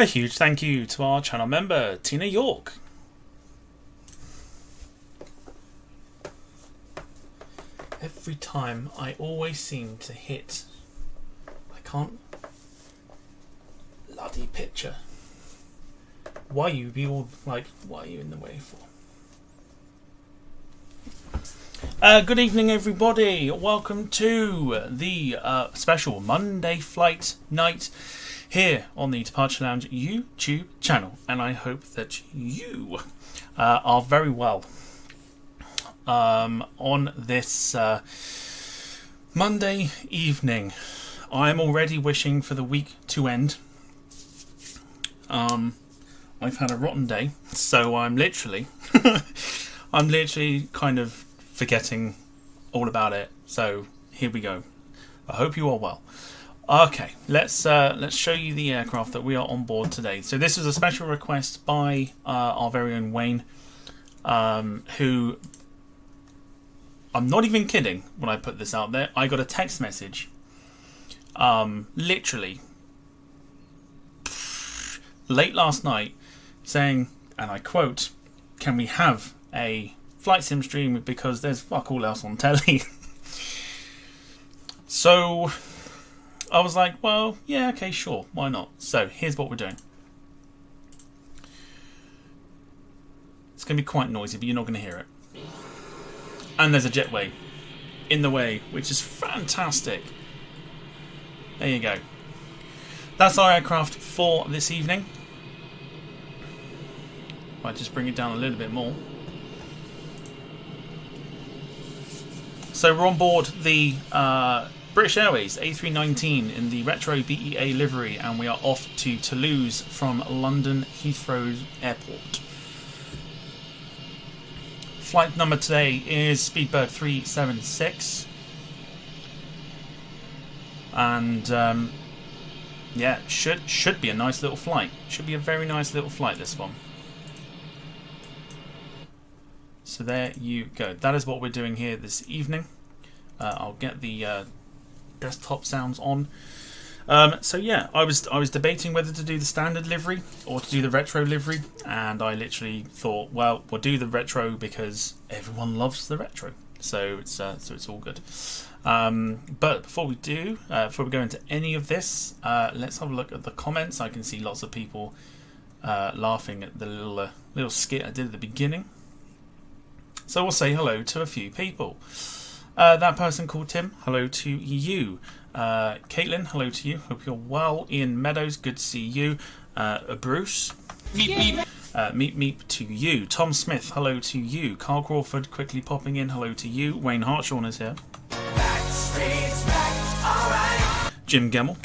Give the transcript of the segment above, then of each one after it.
A huge thank you to our channel member, Tina York. Every time I always seem to hit, I can't bloody picture. Why you be all like, what are you in the way for? Good evening everybody, welcome to the special Monday flight night here on the Departure Lounge YouTube channel, and I hope that you are very well on this Monday evening. I'm already wishing for the week to end. I've had a rotten day, so I'm literally kind of forgetting all about it. So here we go. I hope you are well. Okay, let's show you the aircraft that we are on board today. So this is a special request by our very own Wayne, who, I'm not even kidding when I put this out there. I got a text message, literally late last night, saying, and I quote, "Can we have a flight sim stream because there's fuck all else on telly?" So I was like, well, yeah, okay, sure, why not? So here's what we're doing. It's going to be quite noisy, but you're not going to hear it. And there's a jetway in the way, which is fantastic. There you go. That's our aircraft for this evening. Might just bring it down a little bit more. So we're on board the British Airways A319 in the retro BEA livery, and we are off to Toulouse from London Heathrow Airport. Flight number today is Speedbird 376, and yeah, should be a nice little flight. Should be a very nice little flight, this one. So there you go. That is what we're doing here this evening. I'll get the desktop sounds on. So yeah, I was debating whether to do the standard livery or to do the retro livery, and I literally thought, well, we'll do the retro because everyone loves the retro. So it's all good. But before we go into any of this, let's have a look at the comments. I can see lots of people laughing at the little skit I did at the beginning. So we'll say hello to a few people. That person called Tim, hello to you. Caitlin, hello to you. Hope you're well. Ian Meadows, good to see you. Bruce, meep meep to you. Tom Smith, hello to you. Carl Crawford, quickly popping in, hello to you. Wayne Hartshorn is here. Jim Gemmell,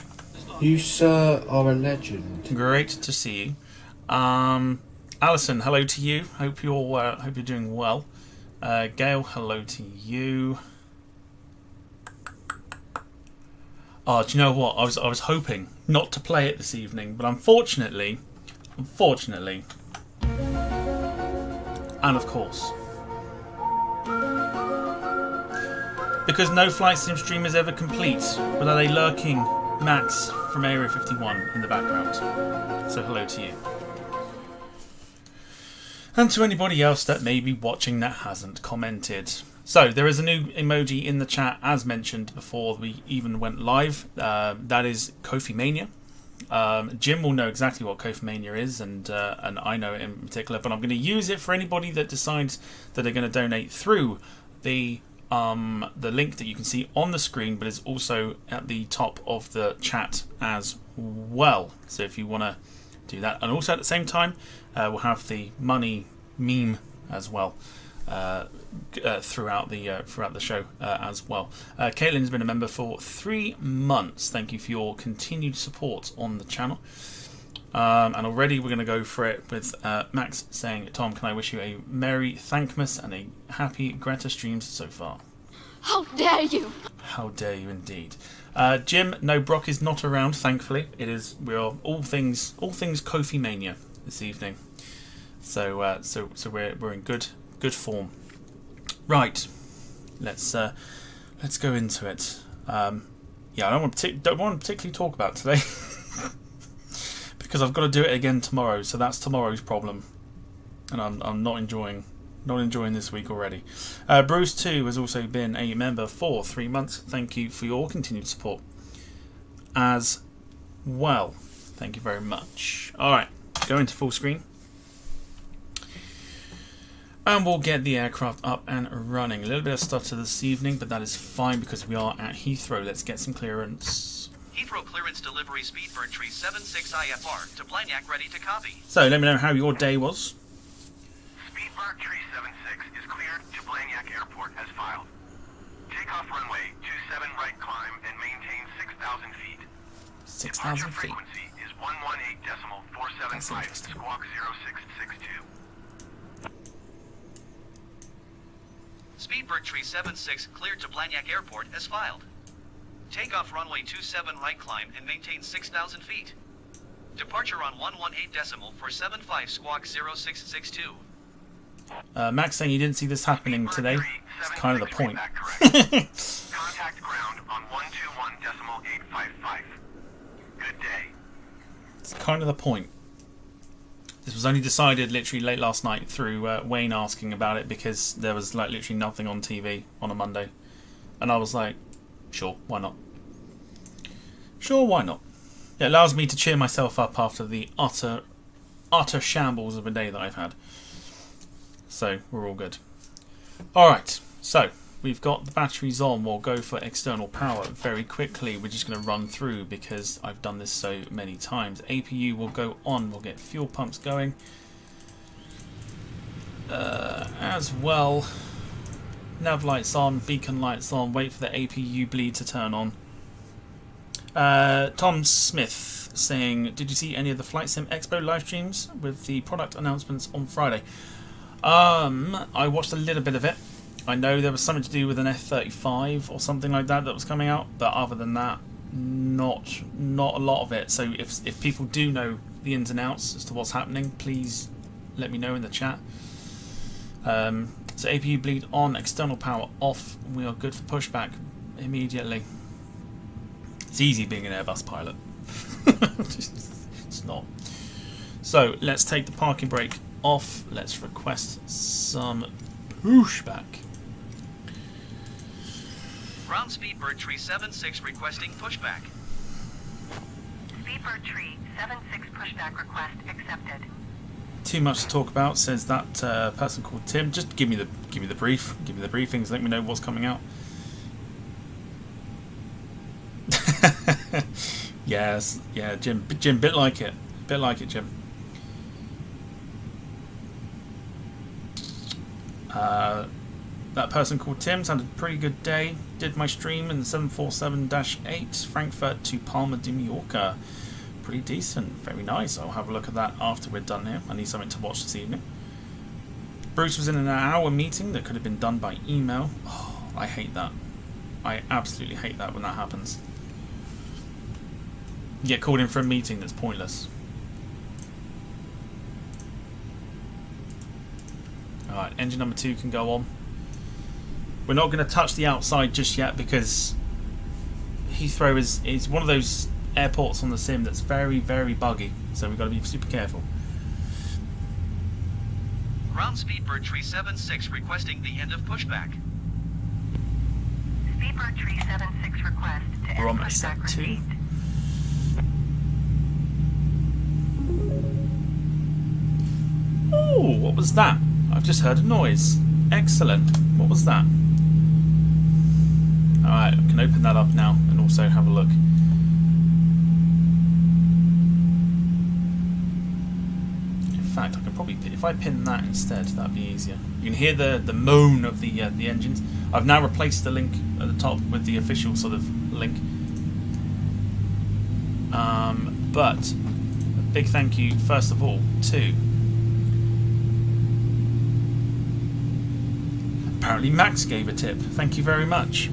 you sir are a legend. great to see you. Alison, hello to you. Hope you're doing well. Gail, hello to you. Oh, do you know what? I was hoping not to play it this evening, but unfortunately, and of course, because no flight sim stream is ever complete without a lurking Max from Area 51 in the background. So hello to you. And to anybody else that may be watching that hasn't commented. So there is a new emoji in the chat, as mentioned before we even went live. That is Kofi Mania. Jim will know exactly what Kofi Mania is, and I know it in particular. But I'm going to use it for anybody that decides that they're going to donate through the link that you can see on the screen, but it's also at the top of the chat as well. So if you want to do that, and also at the same time, we'll have the money meme as well throughout the show as well. Caitlin's been a member for 3 months. Thank you for your continued support on the channel. And already we're going to go for it with Max saying, "Tom, can I wish you a Merry Thankmas and a happy Greta streams so far?" How dare you! How dare you indeed. Jim, no, Brock is not around, thankfully. We are all things Kofi Mania this evening. So we're in good form. Right, let's go into it. Yeah, I don't want to particularly talk about today because I've got to do it again tomorrow, so that's tomorrow's problem, and I'm not enjoying this week already. Bruce 2 has also been a member for 3 months. Thank you for your continued support as well. Thank you very much. Alright, go into full screen. And we'll get the aircraft up and running. A little bit of stutter this evening, but that is fine because we are at Heathrow. Let's get some clearance. Heathrow clearance delivery Speedbird Tree 76 IFR to Blagnac, ready to copy. So let me know how your day was. Speedbird Tree 76 is cleared to Blagnac Airport as filed. Takeoff runway 27 right climb and maintain 6,000 feet. 6,000 feet. Frequency is 118.475 squawk 0662. Speedbird Tree 76 cleared to Blagnac Airport as filed. Takeoff runway 27 right climb and maintain 6,000 feet. Departure on 118.475 squawk 0662. Max saying you didn't see this happening today. It's kind of the point. Contact ground on 121.855. Good day. It's kind of the point. This was only decided literally late last night through Wayne asking about it because there was like literally nothing on TV on a Monday. And I was like, sure, why not? Sure, why not? It allows me to cheer myself up after the utter shambles of a day that I've had. So, we're all good. Alright, so we've got the batteries on. We'll go for external power very quickly. We're just going to run through because I've done this so many times. APU will go on. We'll get fuel pumps going. As well, nav lights on, beacon lights on. Wait for the APU bleed to turn on. Tom Smith saying, did you see any of the Flight Sim Expo live streams with the product announcements on Friday? I watched a little bit of it. I know there was something to do with an F-35 or something like that was coming out, but other than that, not a lot of it. So if people do know the ins and outs as to what's happening, please let me know in the chat. So APU bleed on, external power off. We are good for pushback immediately. It's easy being an Airbus pilot. It's not. So let's take the parking brake off. Let's request some pushback. Ground Speedbird Tree 76 requesting pushback. Speedbird Tree 76 pushback request accepted. Too much to talk about, says that person called Tim. Just give me the brief. Give me the briefings. Let me know what's coming out. Yes, yeah, Jim, bit like it, Jim. That person called Tim's had a pretty good day. Did my stream in the 747-8 Frankfurt to Palma de Mallorca. Pretty decent, very nice. I'll have a look at that after we're done here. I need something to watch this evening. Bruce was in an hour meeting that could have been done by email. Oh, I hate that. I absolutely hate that when that happens. You get called in for a meeting that's pointless. Alright, engine number 2 can go on. We're not going to touch the outside just yet because Heathrow is one of those airports on the sim that's very, very buggy. So we've got to be super careful. Ground Speedbird Tree 76 requesting the end of pushback. Speedbird Tree 76 request to end We're on pushback set 2. received. Ooh, what was that? I've just heard a noise. Excellent. What was that? Alright, I can open that up now and also have a look. In fact, I can probably, if I pin that instead, that'd be easier. You can hear the moan of the engines. I've now replaced the link at the top with the official sort of link. But a big thank you, first of all, to apparently Max gave a tip. Thank you very much.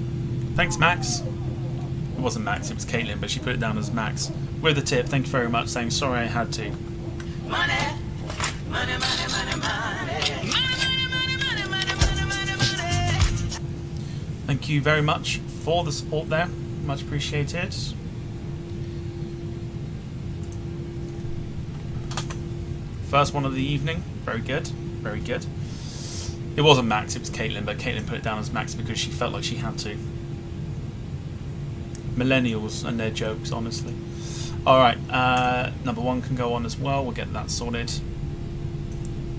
Thanks, Max. It wasn't Max, it was Caitlin, but she put it down as Max. With a tip, thank you very much, saying sorry I had to. Money, money, money, money, money. Thank you very much for the support there. Much appreciated. First one of the evening. Very good. Very good. It wasn't Max, it was Caitlin, but Caitlin put it down as Max because she felt like she had to. Millennials and their jokes, honestly. Alright, number 1 can go on as well. We'll get that sorted.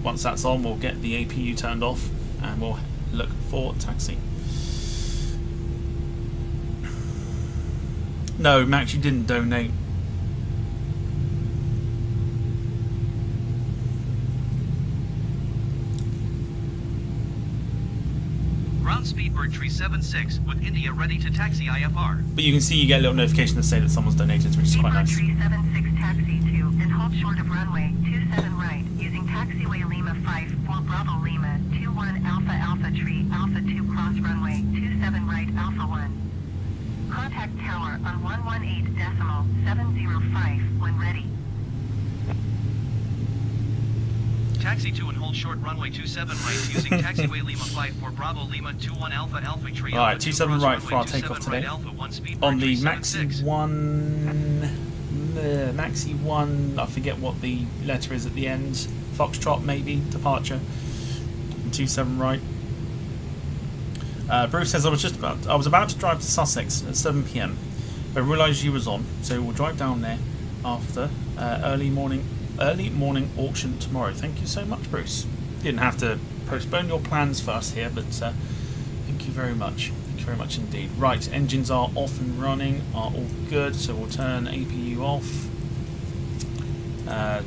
Once that's on, we'll get the APU turned off and we'll look for taxi. No, Max, you didn't donate. Ground Speedbird 376 with India ready to taxi IFR. But you can see you get a little notification to say that someone's donated, which is quite nice. 376 taxi to and hold short of runway 27 right using taxiway Lima 5 for Bravo Lima 21 Alpha Alpha Tree Alpha 2 cross runway 27 right Alpha 1. Contact tower on 118.705 when ready. Taxi to and hold short runway 27 right using taxiway Lima 5 for Bravo Lima 21 Alpha Alpha Tree. Alright, 27 right for our takeoff today. On the Maxi 1, Maxi 1, I forget what the letter is at the end. Foxtrot maybe, departure. 27 right. Bruce says I was about to drive to Sussex at 7 PM, but I realised you was on, so we'll drive down there after early morning auction tomorrow. Thank you so much, Bruce. You didn't have to postpone your plans for us here, but thank you very much. Thank you very much indeed. Right, engines are off and running, are all good, so we'll turn APU off.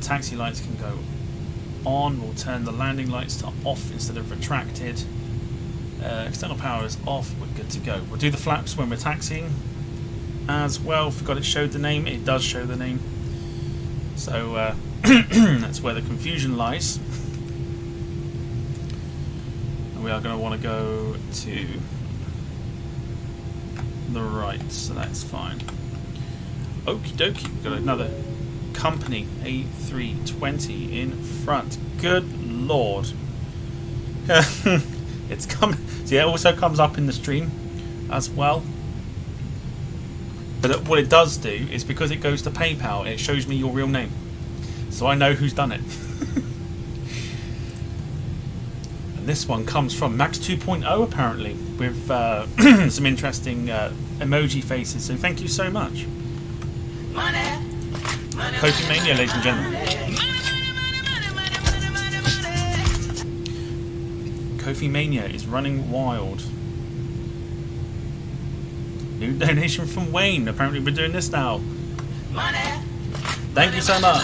Taxi lights can go on. We'll turn the landing lights to off instead of retracted. External power is off. We're good to go. We'll do the flaps when we're taxiing as well. Forgot it showed the name. It does show the name. So that's where the confusion lies. And we are going to want to go to the right, so that's fine. Okie dokie. We've got another company A320 in front. Good lord. It's coming. See, it also comes up in the stream as well. But what it does do is because it goes to PayPal, it shows me your real name, so I know who's done it. And this one comes from Max 2.0 apparently, with some interesting emoji faces. So thank you so much. Kofi Mania, ladies and gentlemen. Kofi Mania is running wild. New donation from Wayne. Apparently we're doing this now. Thank you so much.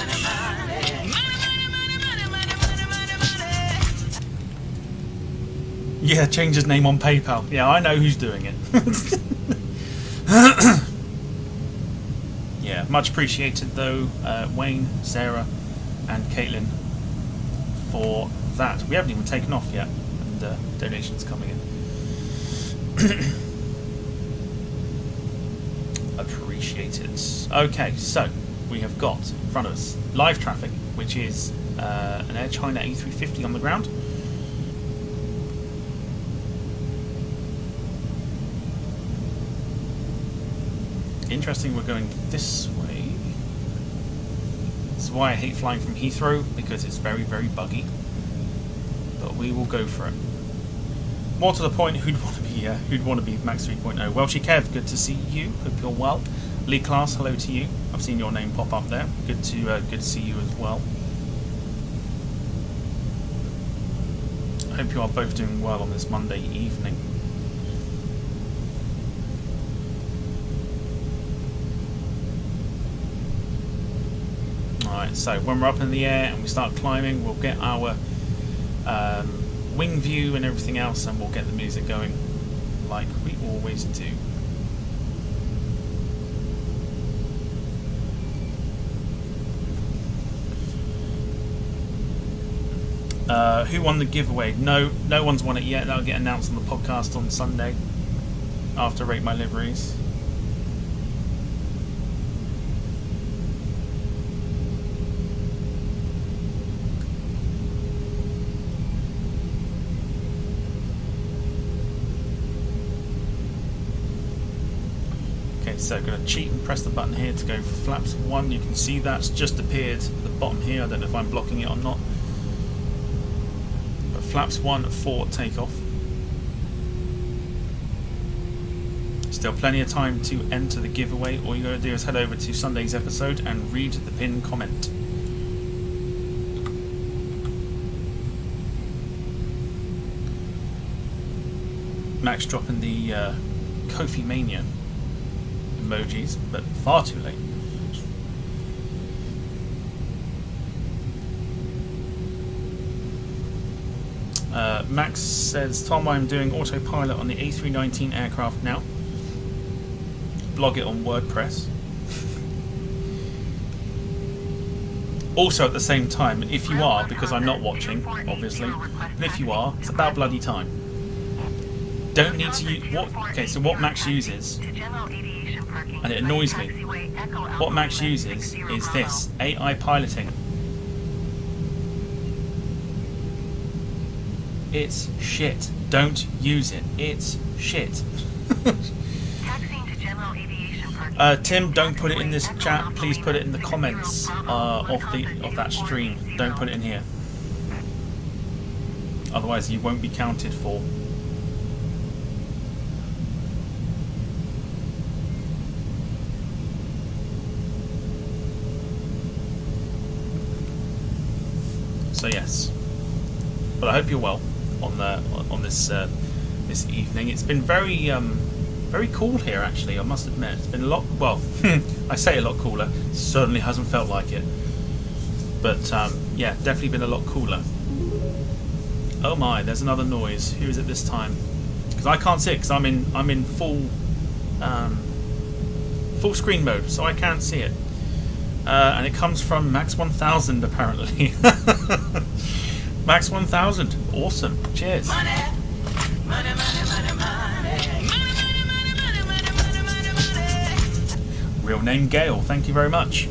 Yeah, change his name on PayPal. Yeah, I know who's doing it. Yeah, much appreciated though, Wayne, Sarah, and Caitlin for that. We haven't even taken off yet, and donations coming in. Appreciated. Okay, so we have got in front of us live traffic, which is an Air China A350 on the ground. Interesting, we're going this way. This is why I hate flying from Heathrow, because it's very, very buggy. But we will go for it. More to the point, who'd want to be Max 3.0? Welshie Kev, good to see you. Hope you're well. Lee Class, hello to you. I've seen your name pop up there. Good to see you as well. I hope you are both doing well on this Monday evening. Alright, so when we're up in the air and we start climbing, we'll get our wing view and everything else, and we'll get the music going like we always do. Who won the giveaway? No one's won it yet. That'll get announced on the podcast on Sunday after Rate My Liveries. Okay, so I'm going to cheat and press the button here to go for flaps 1. You can see that's just appeared at the bottom here. I don't know if I'm blocking it or not. But flaps 1 for takeoff. Still plenty of time to enter the giveaway. All you got to do is head over to Sunday's episode and read the pinned comment. Max dropping the Kofi Mania emojis, but far too late. Max says, Tom, I'm doing autopilot on the A319 aircraft now. Blog it on WordPress. Also at the same time, if you are, because I'm not watching, obviously, but if you are, it's about bloody time. Don't need to use what? Okay, so what Max uses, and it annoys me. What Max uses is this AI piloting. It's shit. Don't use it. It's shit. Tim, don't put it in this chat. Please put it in the comments of that stream. Don't put it in here. Otherwise, you won't be counted for. So yes, but I hope you're well on this this evening. It's been very very cool here, actually. I must admit, it's been a lot. Well, I say a lot cooler. It certainly hasn't felt like it, but yeah, definitely been a lot cooler. Oh my, there's another noise. Who is it this time? Because I can't see it because I'm in full full screen mode, so I can't see it. And it comes from Max 1000 apparently. Max 1000, awesome. Cheers. Money, money, money, money, money. Real name Gail, thank you very much.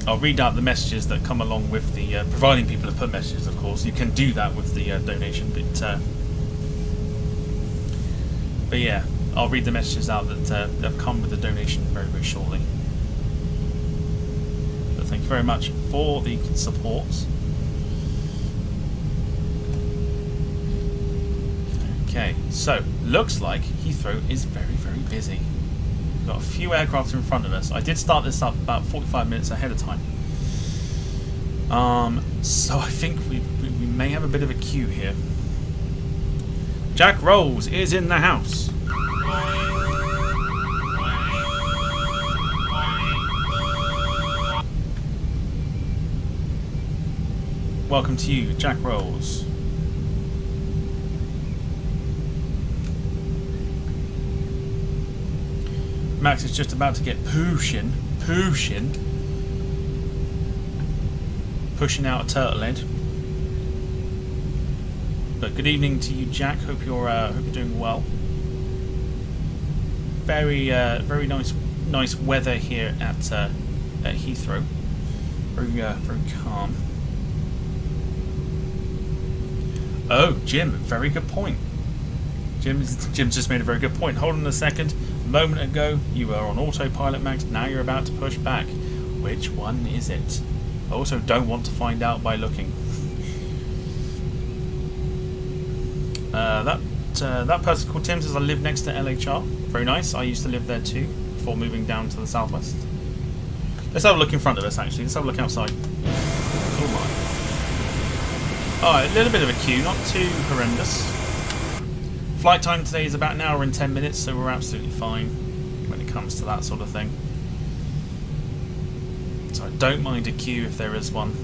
I'll read out the messages that come along with the providing people have put messages, of course. You can do that with the donation, but yeah, I'll read the messages out that have come with the donation very, very shortly. But thank you very much for the support. Okay, so looks like Heathrow is very, very busy. We've got a few aircraft in front of us. I did start this up about 45 minutes ahead of time. So I think we may have a bit of a queue here. Jack Rolls is in the house. Welcome to you, Jack Rolls. Max is just about to get pushing, pushing out a turtle head. But good evening to you, Jack. Hope you're doing well. Very very nice weather here at Heathrow. Very calm. Oh, Jim, very good point. Jim's just made a very good point. Hold on a second. A moment ago, you were on autopilot, Max. Now you're about to push back. Which one is it? I also don't want to find out by looking. That person called Tim says I live next to LHR. Very nice. I used to live there too before moving down to the southwest. Let's have a look in front of us. Actually, let's have a look outside. Oh my. Alright, a little bit of a queue, not too horrendous. Flight time today is about an hour and 10 minutes, so we're absolutely fine when it comes to that sort of thing. So I don't mind a queue if there is one.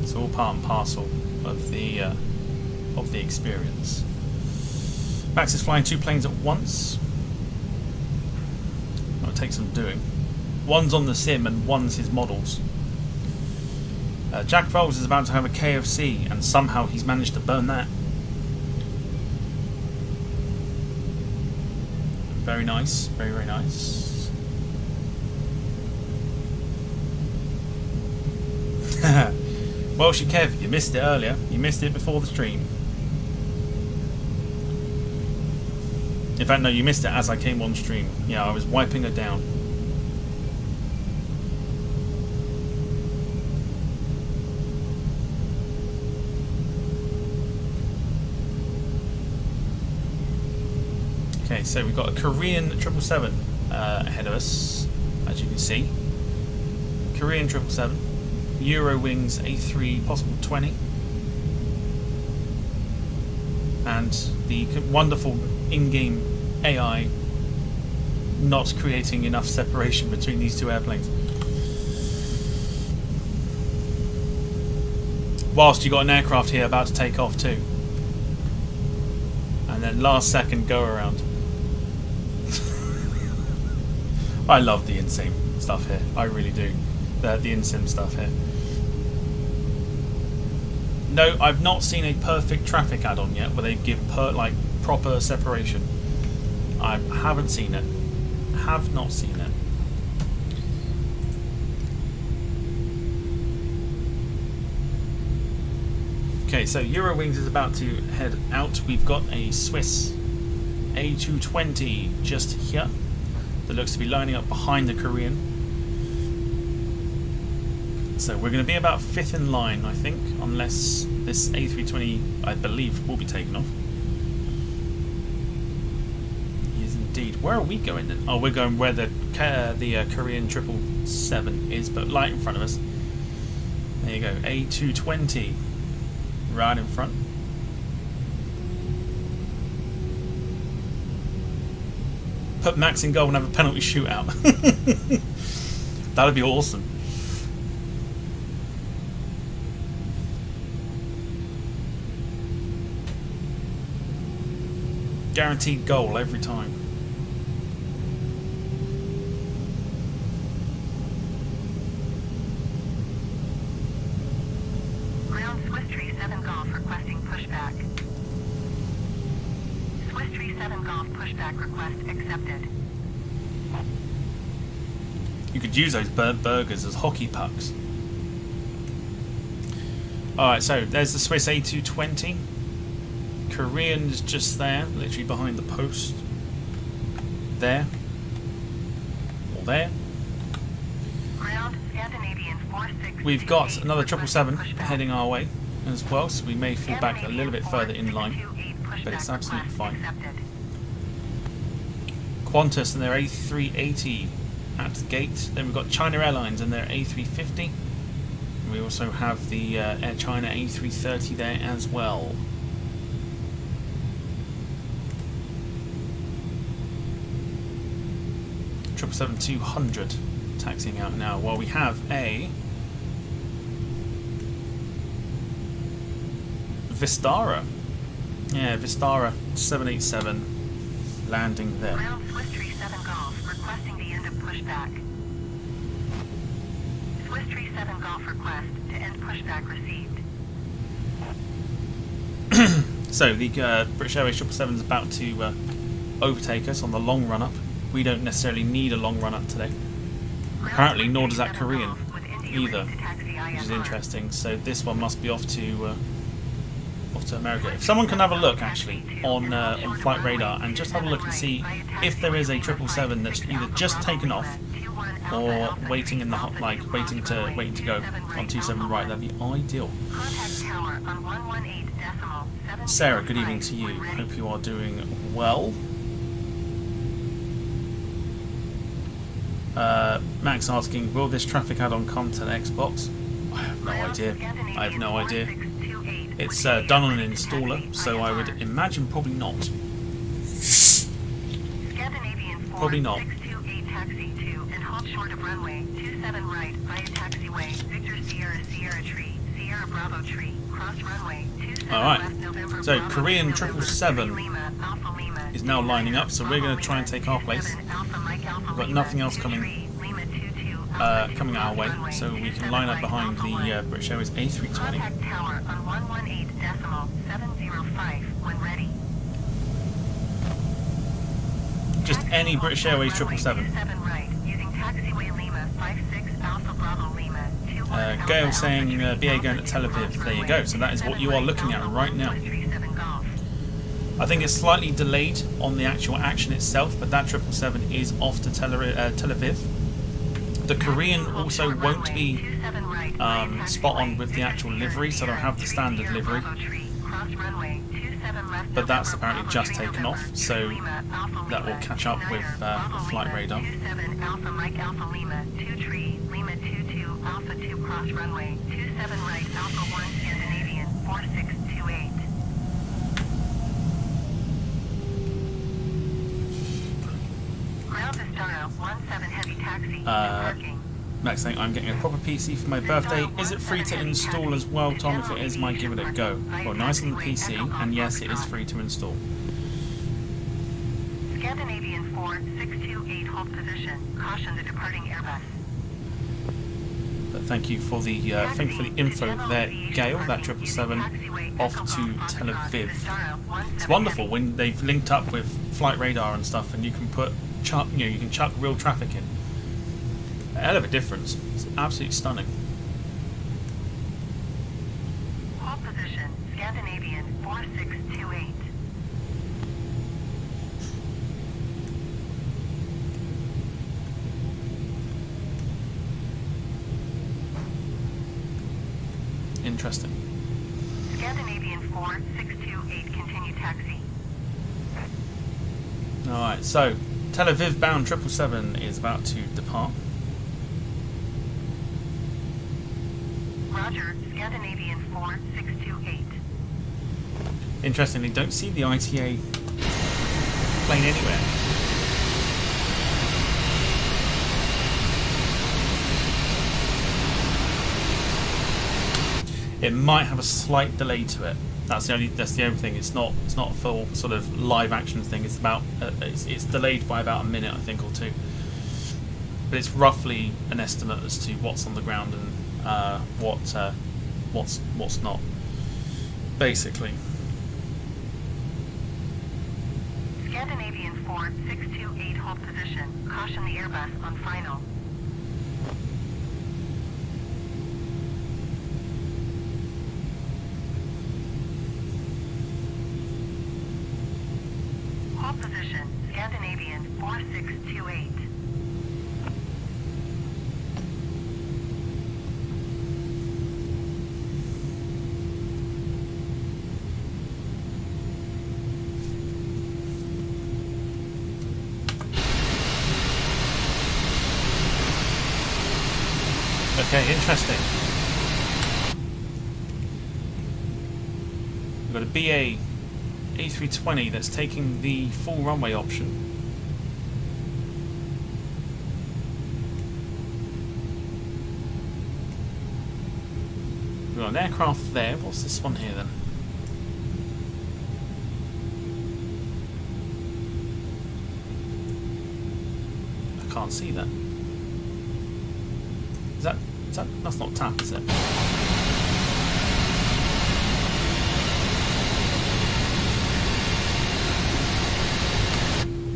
It's all part and parcel of the experience. Max is flying 2 planes at once. That'll take some doing. One's on the sim and one's his models. Jack Rolls is about to have a KFC and somehow he's managed to burn that. Very nice, very, very nice. Well, Kev, you missed it earlier. You missed it before the stream. In fact, no, you missed it as I came on stream. Yeah, I was wiping her down. Okay, so we've got a Korean 777 ahead of us, as you can see. Korean 777, Eurowings A3 possible 20, and the wonderful in-game AI not creating enough separation between these two airplanes. Whilst you got an aircraft here about to take off too, and then last second go around. I love the in-sim stuff here. I really do. The in-sim stuff here. No, I've not seen a perfect traffic add-on yet where they give proper separation. I haven't seen it. Have not seen it. Okay, so Eurowings is about to head out. We've got a Swiss A320 just here that looks to be lining up behind the Korean. So we're going to be about 5th in line, I think, unless this A320, I believe, will be taken off. Yes, indeed. Where are we going then? Oh, we're going where the Korean 777 is, but light in front of us. There you go, A220, right in front. Put Max in goal and have a penalty shootout. That'd be awesome. Guaranteed goal every time. Ground Swiss Tree 7 Golf requesting pushback. Swiss Tree 7 Golf pushback request accepted. You could use those burnt burgers as hockey pucks. Alright, so there's the Swiss A220. Korean is just there, literally behind the post. There. Or there. Ground Scandinavian 46. We've got another 777 heading our way as well, so we may fall back a little bit further in line, but it's absolutely fine. Qantas and their A380 at the gate. Then we've got China Airlines and their A350. And we also have the Air China A330 there as well. Triple 200 taxiing out now. While we have a Vistara. Yeah, Vistara 787 landing there. Ground Swiss Tree 7 Golf requesting the end of pushback. Swiss Tree 7 Golf request to end pushback received. So the British Airways 777 is about to overtake us on the long run up. We don't necessarily need a long run up today. Apparently, nor does that Korean either, which is interesting. So this one must be off to America. If someone can have a look actually on Flight Radar and just have a look and see if there is a 777 that's either just taken off or waiting in the waiting to go on 27 right, that'd be ideal. Sarah, good evening to you. Hope you are doing well. Max asking, will this traffic add-on come to the Xbox? I have no idea. I have no idea. It's done on an installer, so I would imagine probably not. Probably not. Taxi 2 and halt short of runway 27 right via taxiway Victor Sierra Sierra Tree Sierra Bravo Tree cross runway 27 Alright, West November so Bravo, Korean November 777 Alpha Lima is now lining up, so we're going to try and take our place. We've got nothing else coming our way, so we can line up behind the British Airways A320. Contact tower on 118.705 when ready. Just any British Airways 777. 27 right using taxiway Lima 56 Alpha Bravo Lima 21 Gail saying BA going to Tel Aviv. There you go. So that is what you are looking at right now. I think it's slightly delayed on the actual action itself, but that 777 is off to Tel Aviv. The Korean also won't be spot on with the actual livery, so they'll have the standard livery. But that's apparently just taken off, so that will catch up with flight radar. Next thing, I'm getting a proper PC for my birthday. Is it free to install as well, Tom? If it is, might give it a go. Well, nice on the PC, and yes, it is free to install. Scandinavian 4628, hold position. Caution the departing Airbus. But thank you for the info there, Gail. That 777 off to Tel Aviv. It's wonderful when they've linked up with flight radar and stuff, and you can you can chuck real traffic in. A hell of a difference. It's absolutely stunning. Hold position, Scandinavian 4628. Interesting. Scandinavian 4628, continue taxi. Alright, so Tel Aviv bound 777 is about to depart. Roger, Scandinavian 4628. Interestingly, don't see the ITA plane anywhere. It might have a slight delay to it. That's the only thing. It's not a full sort of live action thing. It's about it's delayed by about a minute, I think, or two. But it's roughly an estimate as to what's on the ground and what's not, basically. Scandinavian 4628, hold position. Caution the Airbus on final. Hold position, Scandinavian 4628. Okay, interesting. We've got a BA A320 that's taking the full runway option. We've got an aircraft there. What's this one here then? I can't see that. That's not TAP, is it?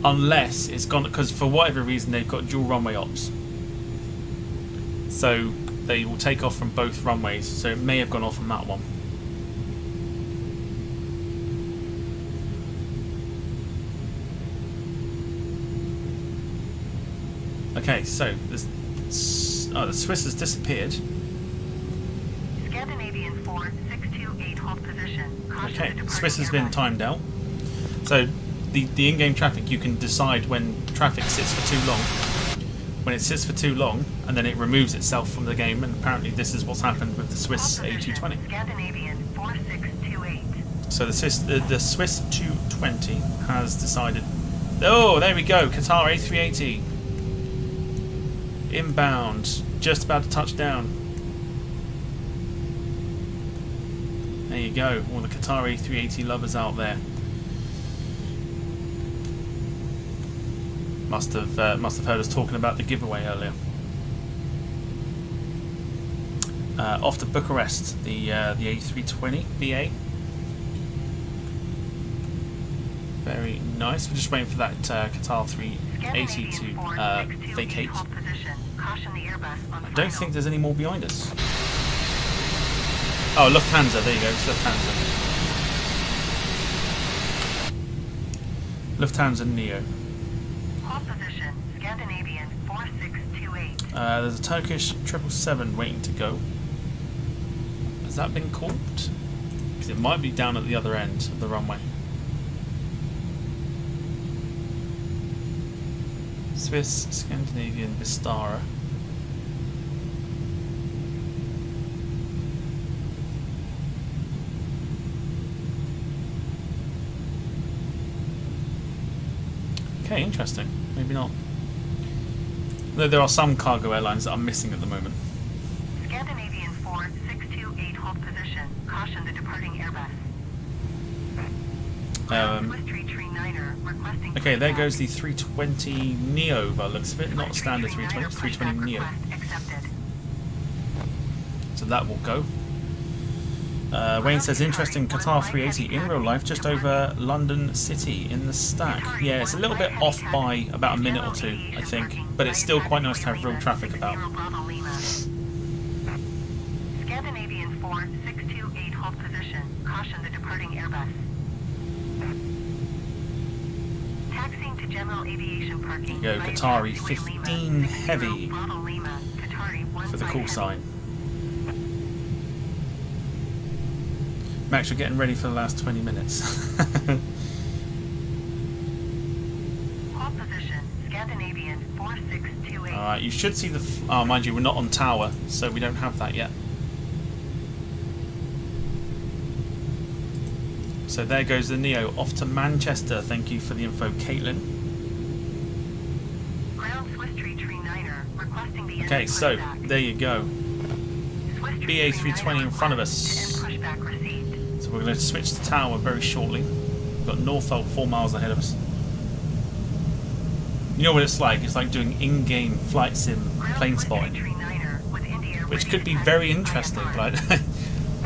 Unless it's gone, because for whatever reason they've got dual runway ops. So they will take off from both runways, so it may have gone off on that one. Okay, so the Swiss has disappeared. Scandinavian 4628, hold position. Caution Okay, the departing Swiss has been Airbus. timed out. So the in-game traffic, you can decide when traffic sits for too long. When it sits for too long, and then it removes itself from the game, and apparently this is what's happened with the Swiss Hold position, A220. Scandinavian 4628. So the Swiss 220 has decided. Oh, there we go. Qatar A380 inbound, just about to touch down. There you go. All the Qatar A380 lovers out there. Must have heard us talking about the giveaway earlier. Off to Bucharest, the A320 BA. Very nice. We're just waiting for that Qatar 380 to vacate. I don't think there's any more behind us. Oh, Lufthansa. There you go. It's Lufthansa. Lufthansa Neo. Hold position, Scandinavian 4628. There's a Turkish 777 waiting to go. Has that been called? Because it might be down at the other end of the runway. Swiss, Scandinavian, Vistara. Okay, interesting. Maybe not. Though there are some cargo airlines that are missing at the moment. Scandinavian 4628, hold position. Caution the departing Airbus. Swiss 339er requesting. Okay, there goes the 320 Neo by the looks of it. Not a standard 320, it's 320 Neo. Accepted. So that will go. Wayne says, interesting Qatar 380 in real life, just over London City in the stack. Yeah, it's a little bit off by about a minute or two, I think, but it's still quite nice to have real traffic about. Scandinavian 4628, hold position. Caution the departing Airbus. Taxiing to general aviation parking. There you go, Qatari 15 heavy for the call sign. Max, you're getting ready for the last 20 minutes. Hold position, Scandinavian 4628. Alright, you should see the... oh, mind you, we're not on tower, so we don't have that yet. So there goes the Neo, off to Manchester. Thank you for the info, Caitlin. Ground Swiss 339er requesting the Okay, so there you go. BA320 in front of us. Pushback received. So we're going to switch to tower very shortly. We've got Norfolk 4 miles ahead of us. You know what it's like? It's like doing in-game flight sim plane spotting, which could be very interesting, but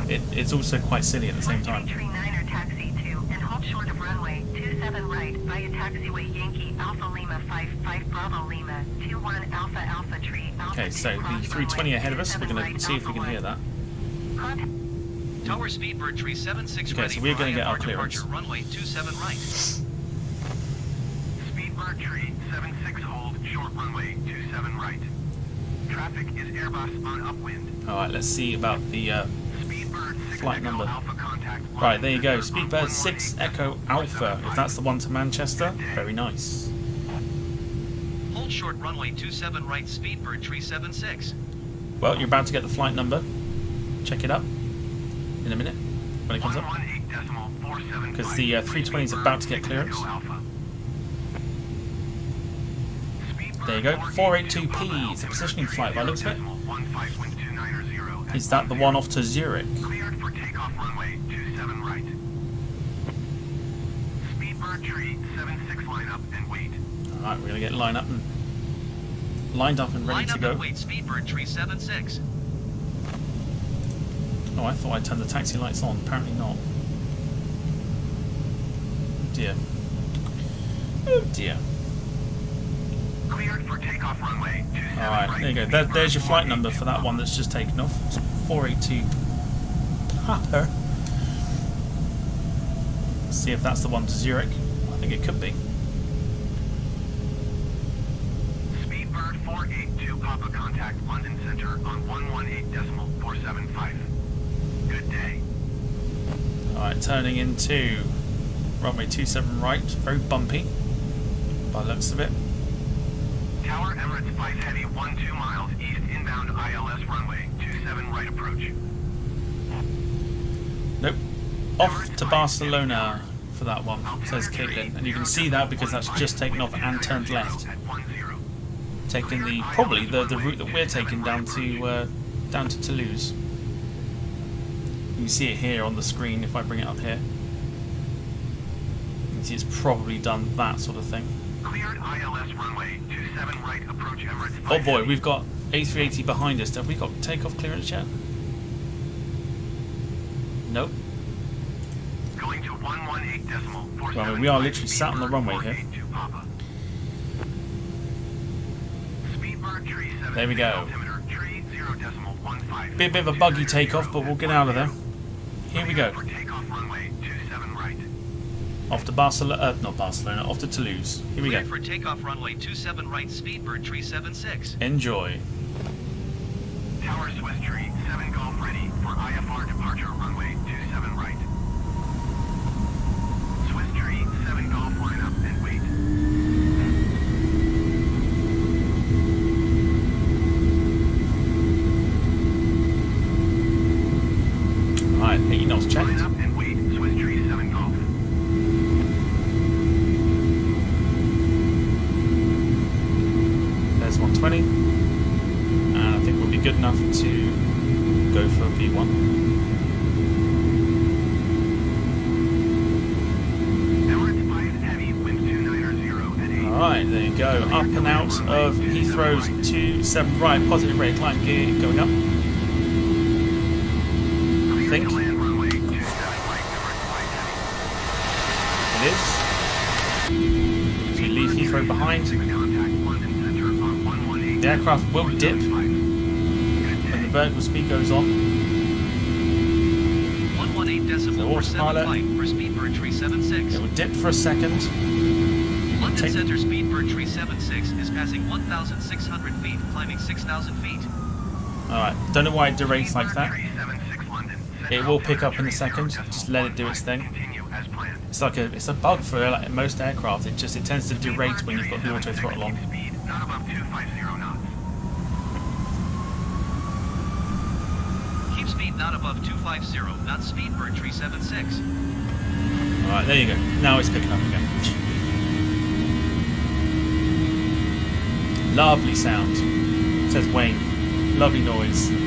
it's also quite silly at the same time. Taxi to and hold short of runway 27 right via taxiway Yankee Alpha Lima 55 Bravo Lima 21 Alpha Alpha Tree. Okay, so the 320 ahead of us. We're going to see if we can hear that. Tower Speedbird Tree 76 Okay, ready so we're for going to get our IFR clearance. departure, runway 27 right. Speedbird Tree 76 hold, short runway 27 right. Traffic is Airbus on upwind. Alright, let's see about the Speedbird 6 flight Echo number. Alpha contact. Right, there you go. Speedbird 6 Echo Alpha. If that's the one to Manchester, very nice. Hold short runway 27 right, Speedbird Tree 76. Well, you're about to get the flight number. Check it up in a minute when it comes up. Because the 320 is about to get clearance. There you go. 482P. It's a positioning flight by the looks of it. Is that the one off to Zurich? Cleared for takeoff runway 27 right. Speedbird Tree 76 line up and wait. Alright, we're going to get lined up and ready Line to up go. and wait, Speedbird Tree 76. Oh, I thought I turned the taxi lights on. Apparently not. Oh dear. Oh dear. Cleared for takeoff runway 27 Alright, right. there you go. There's your flight number for that one that's just taken off. It's 482 Papa. See if that's the one to Zurich. I think it could be. Speedbird 482 Papa contact London Center on 118.475. Good day. Alright, turning into runway 27 right. Very bumpy by the looks of it. Tower Emirates 5 heavy 12 miles east inbound ILS runway 27 right approach. Nope. Off to Barcelona for that one, says Caitlin. And you can see that because that's just taken off and turned left. Taking the probably the route that we're taking down to Toulouse. You can see it here on the screen if I bring it up here. You can see it's probably done that sort of thing. Cleared ILS runway 27 right approach Emirates 5 Oh boy, heavy. we've got A380 behind us. Have we got takeoff clearance yet? Nope. Going to 118.475. Well, I mean, we are literally sat on the runway here. There we go. Be a bit of a buggy takeoff, but we'll get out of there. Here we go. Off to Barcelona, not Barcelona, off to Toulouse. Here we go. Cleared for takeoff runway 27 right, Speedbird 376. Enjoy. Tower Swiss Tree, 7 Golf ready for IFR departure runway 27 right. Swiss Tree, 7 Golf line up and wait. Alright, 80 knots checked. Line up and wait, Swiss Tree, 7 Golf. There's 120. And I think we'll be good enough to go for V1. Emirates 5 heavy, wind 29 at 8. Alright, there you go. Up and out of Heathrow's 27 right, positive rate climb gear going up. I think. Land runway 27 right, Emirates 5 heavy. It is. So we leave Heathrow behind. Contact London Center on 118. The aircraft will dip when the vertical speed goes on. 118 decimal for 7 autopilot. flight for Speedbird 376. It will dip for a second. London Take- Center Speedbird 376 is passing 1,600 feet, climbing 6,000 feet. Alright, don't know why it derates like that. 376 London. It will pick up in a second. Just let it do its thing. Continue as planned. It's a bug for like most aircraft. It tends to derate when you've got the auto throttle on. Speed not above 250 knots. Keep speed not above 250, not Speedbird 376. Alright, there you go. Now it's picking up again. Lovely sound. Says Wayne. Lovely noise. Descend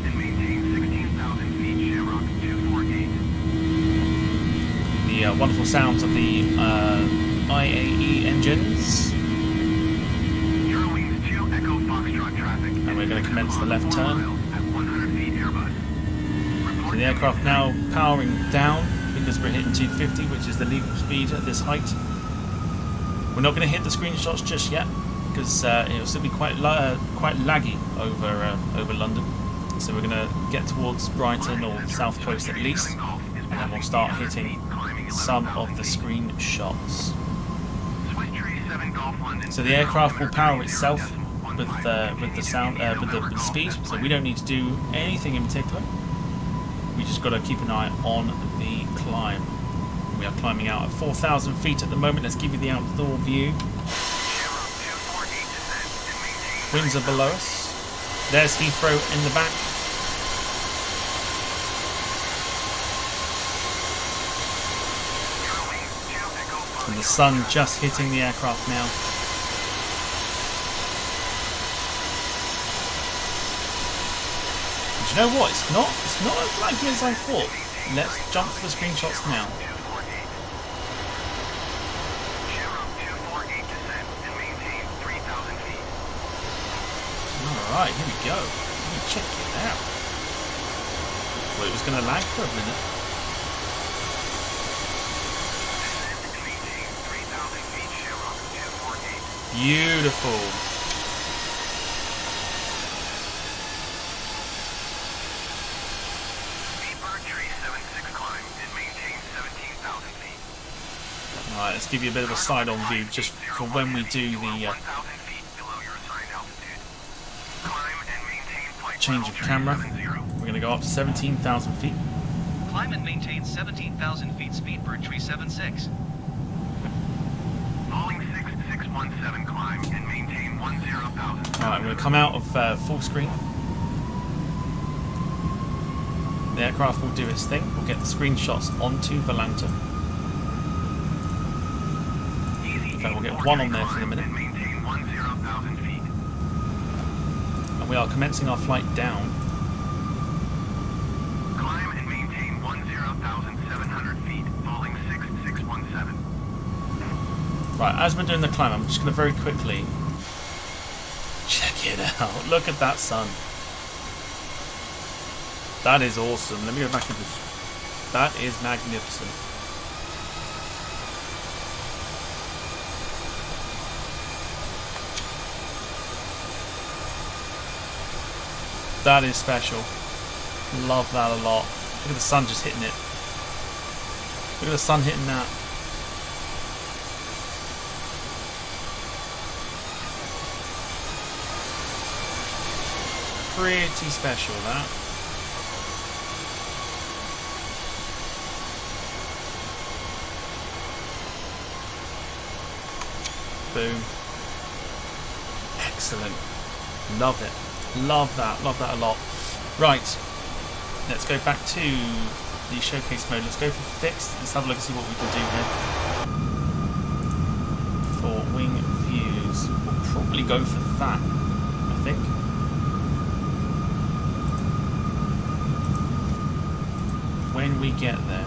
and maintain 16,000 feet, Shamrock 248. The wonderful sounds of the IAE engines. Eurowings 2 Echo Foxtrot traffic. And we're going to commence the left turn. At 100 feet Airbus. So the aircraft now powering down because we're hitting 250, which is the legal speed at this height. We're not going to hit the screenshots just yet because it'll still be quite laggy over London. So we're going to get towards Brighton or South Coast at least, and then we'll start hitting some of the screenshots. Swiss Tree 7 Golf London. So the aircraft will power itself with the sound with the speed. So we don't need to do anything in particular. We just got to keep an eye on the climb. We are climbing out at 4,000 feet at the moment. Let's give you the outdoor view. Winds are below us. There's Heathrow in the back. And the sun just hitting the aircraft now. And you know what? It's not as laggy as I thought. Let's jump to the screenshots now. Alright, here we go. Let me check it out. Thought it was going to lag for a minute. Beautiful. Speedbird 376 climb and maintain 17,000 feet. Alright, let's give you a bit of a side-on view just for when we do the 1,000 feet below your assigned altitude. Climb and maintain flight change of camera. We're going to go up to 17,000 feet. Climb and maintain 17,000 feet, Speedbird 376. Falling 6617 climb and maintain 10,000. Alright, we're going to come out of full screen. The aircraft will do its thing. We'll get the screenshots onto the lantern. In fact, we'll get one on there for the minute. And maintain 10,000 feet. And we are commencing our flight down. Climb and maintain 10,700 feet. Falling 6617. Right, as we're doing the climb, I'm just going to very quickly check it out. Look at that sun. That is awesome. Let me go back into this. That is magnificent. That is special. Love that a lot. Look at the sun just hitting it. Look at the sun hitting that. Pretty special, that. Boom. Excellent. Love it. Love that. Love that a lot. Right. Let's go back to the showcase mode. Let's go for fixed. Let's have a look and see what we can do here. For wing views. We'll probably go for that, I think. When we get there.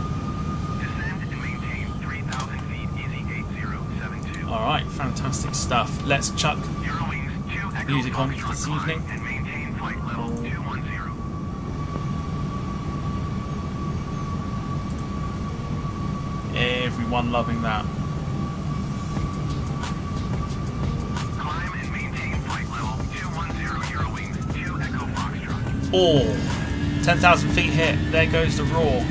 Descend and maintain 3,000 feet, easy 8072. Alright, fantastic stuff. Let's chuck Eurowings 2 Echo music on Foxtrot this climb evening. and maintain flight level 210. Everyone loving that. Climb and maintain flight level 210 Eurowings 2 Echo Foxtrot. Oh, 10,000 feet hit. There goes the roar.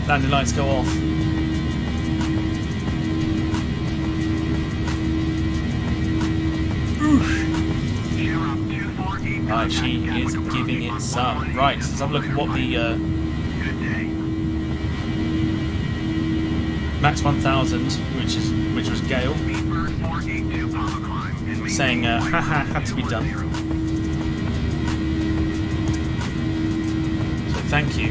Landing lights go off. Right, she is giving it some. Right, so let's have a look at what the Max 1000, which was Gale, saying, haha, had to be done. So thank you.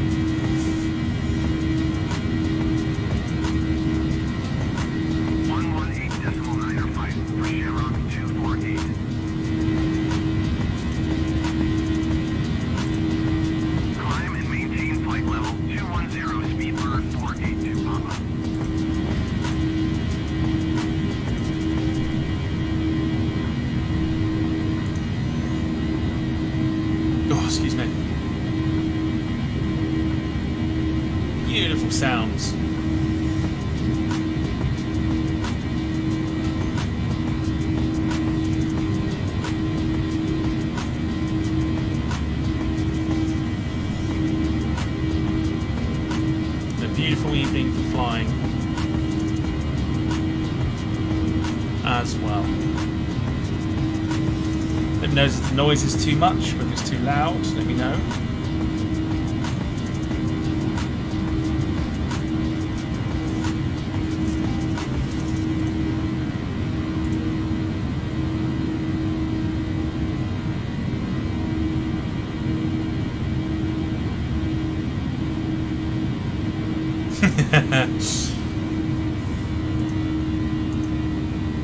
Excuse me. Beautiful sounds. A beautiful evening for flying as well. Let me know if the noise is too much, whether it's too loud, let me know.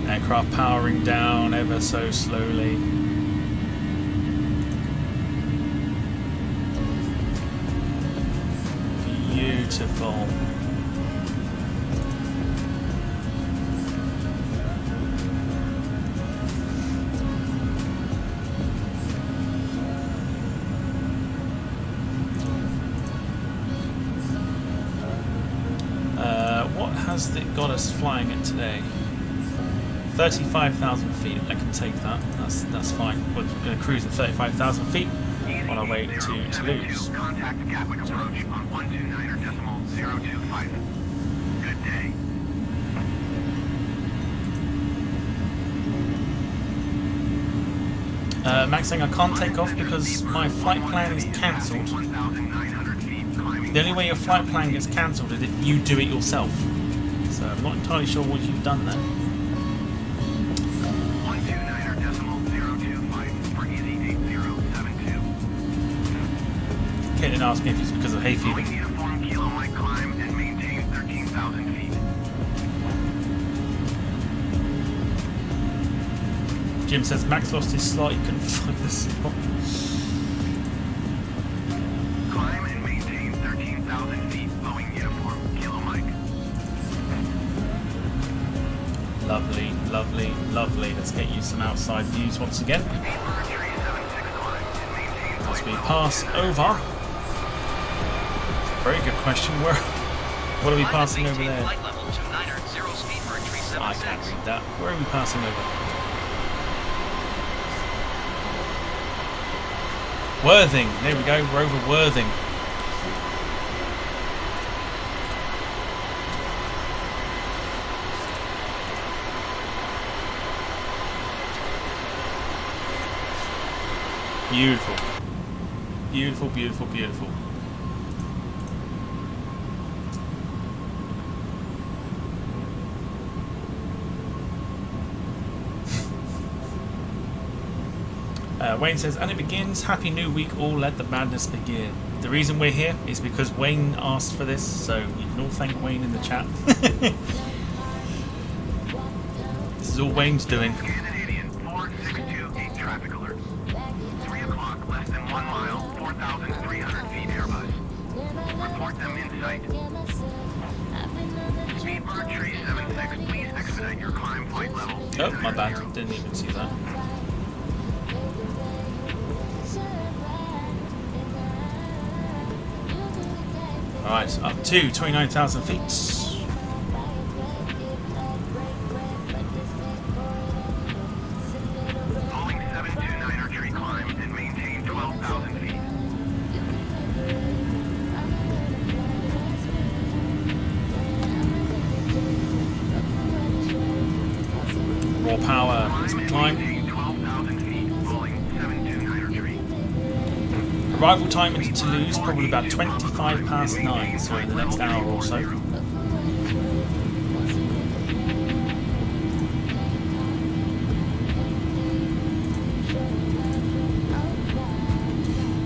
Aircraft powering down ever so slowly. Beautiful. What has it got us flying at today? 35,000 feet. I can take that. That's fine. We're going to cruise at 35,000 feet on our way to Toulouse. Contact Gatwick approach on 129.025. Good day. Max saying I can't take off because my flight plan is cancelled. The only way your flight plan gets cancelled is if you do it yourself. So I'm not entirely sure what you've done there. 129.025 for easy 8072. Caitlin asked me if it's because of hay fever. Uniform Kilo Mike climb and maintain 13,000 feet. Jim says Max lost his slot, he couldn't find the spot. Climb and maintain 13,000 feet. Boeing uniform Kilo Mike. Lovely, lovely, lovely. Let's get you some outside views once again. As we pass over. Very good question. What are we passing over there? I can't read that. Where are we passing over? Worthing. There we go. We're over Worthing. Beautiful. Beautiful, beautiful, beautiful. Wayne says, and it begins. Happy New Week all, let the madness begin. The reason we're here is because Wayne asked for this, so you can all thank Wayne in the chat. This is all Wayne's doing. Canadian 4628 traffic alert. 3 o'clock, less than 1 mile, 4,300 feet Airbus. Report them in sight. Speedbird 376, please expedite your climb flight level. Oh, my bad. Didn't even see that. Alright, up to 29,000 feet. Following 729er tree climb and maintain 12,000 feet. Raw power as we climb. Maintain 12,000 feet. Rolling 729er tree. Arrival time into Toulouse, probably about 25 past 9, so in the next hour or so.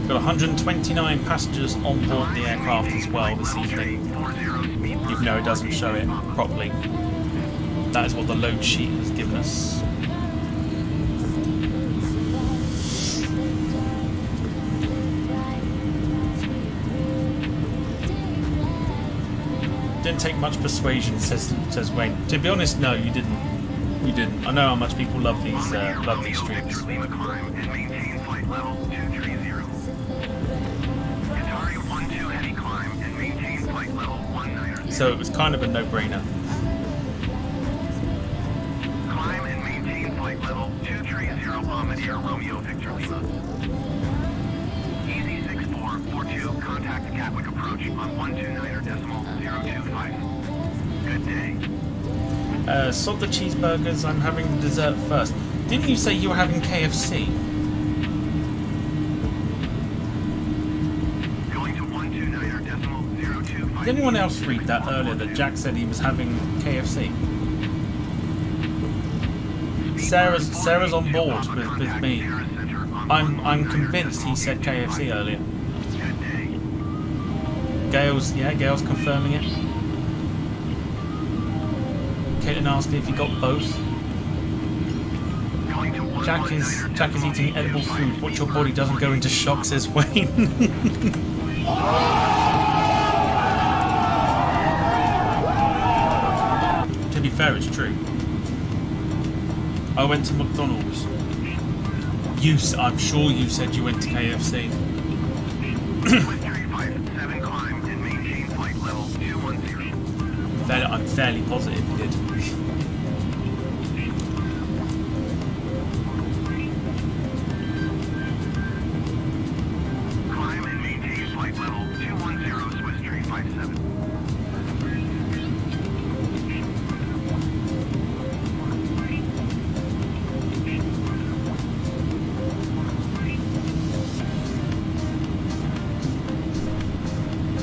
Got 129 passengers on board the aircraft as well this evening, even though it doesn't show it properly. That is what the load sheet has given us. Didn't take much persuasion, says Wayne. To be honest, no, you didn't. You didn't. I know how much people love these streams. Lima climb and maintain flight level 230. Qatari 12 heavy climb and maintain flight level 190. So it was kind of a no-brainer. Climb and maintain flight level 230 Bombardier Romeo Victor Lima. Easy 6442, contact Gatwick approach on 129.025. Good day. Sod the cheeseburgers, I'm having the dessert first. Didn't you say you were having KFC? Going to 129.025. Did anyone else read that earlier that Jack said he was having KFC? Sarah's on board with me. I'm convinced he said KFC earlier. Gail's confirming it. Caitlin asked if he got both. Jack is eating edible food. Watch your body doesn't go into shock, says Wayne. To be fair, it's true. I went to McDonald's. I'm sure you said you went to KFC. I'm fairly positive you did. Climb and maintain flight level 210 Swiss 357.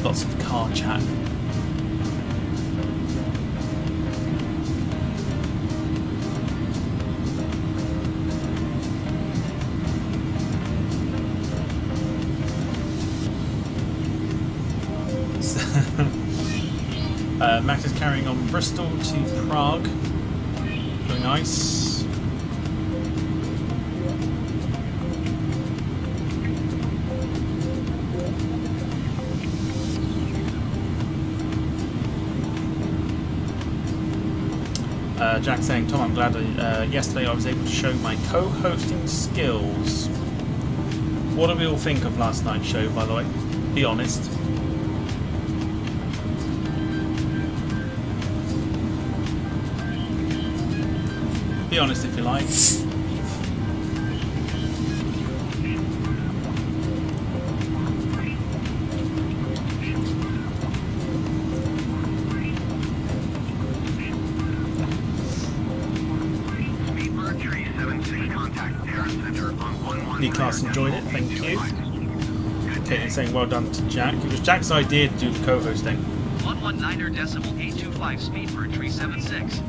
Lots of car chat. Max is carrying on Bristol to Prague. Very nice. Jack saying, Tom, I'm glad yesterday I was able to show my co-hosting skills. What do we all think of last night's show, by the way? Be honest. Be honest if you like. podcast enjoyed it. Thank you. Caitlin saying well done to Jack. It was Jack's idea to do the co-hosting. 119.825 Speedbird 376.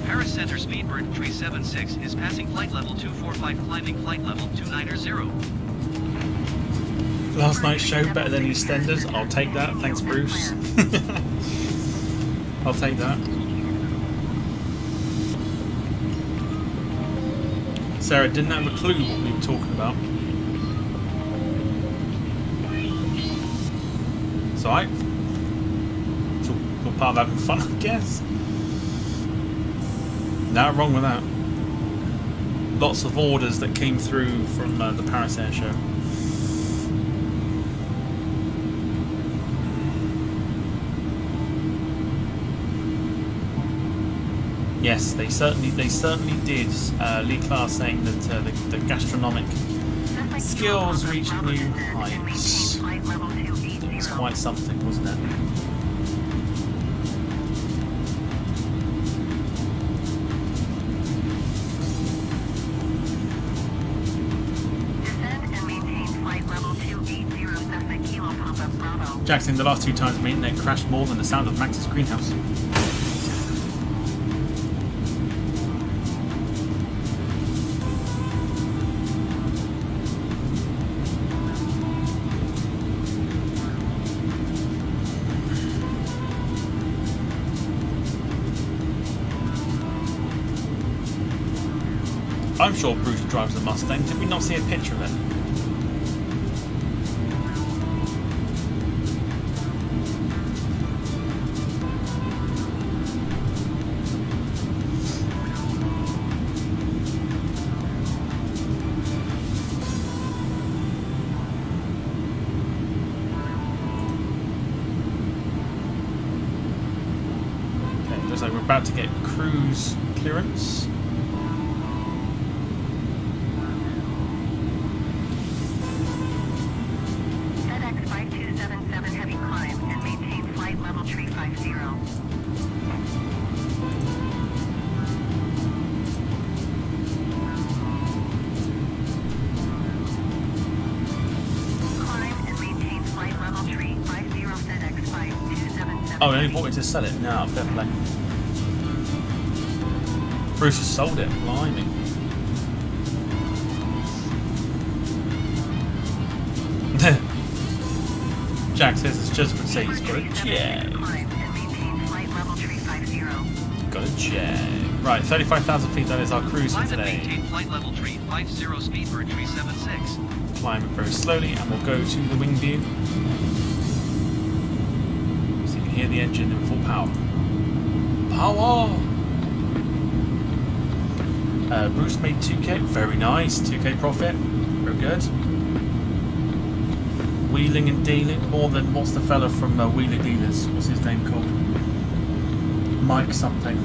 Paris Center Speedbird 376 is passing flight level 245, climbing flight level 290. Last night's show better than EastEnders. I'll take that. Thanks, Bruce. I'll take that. Sarah didn't have a clue what we were talking about. It's alright. It's all part of having fun, I guess. Nothing wrong with that. Lots of orders that came through from the Paris Air Show. Yes, they certainly did. Lee Clark saying that the gastronomic skills reached new heights. It was quite something, wasn't it? Jackson, the last 2 times my internet crashed more than the sound of Max's greenhouse. I'm sure Bruce drives a Mustang. Did we not see a picture of it? Okay, looks like we're about to get cruise clearance. Oh, they only bought it to sell it? No, fair play. Bruce has sold it, blimey. Jack says it's just for say he's got a Jag. Got a Jag. Right, 35,000 feet, that is our cruise for today. Maintain flight level 350 Speedbird 376. Climb it very slowly and we'll go to the wing view. Hear the engine in full power. Power! Bruce made 2k, very nice. 2k profit, very good. Wheeling and dealing, more than what's the fella from Wheeler Dealers? What's his name called? Mike something.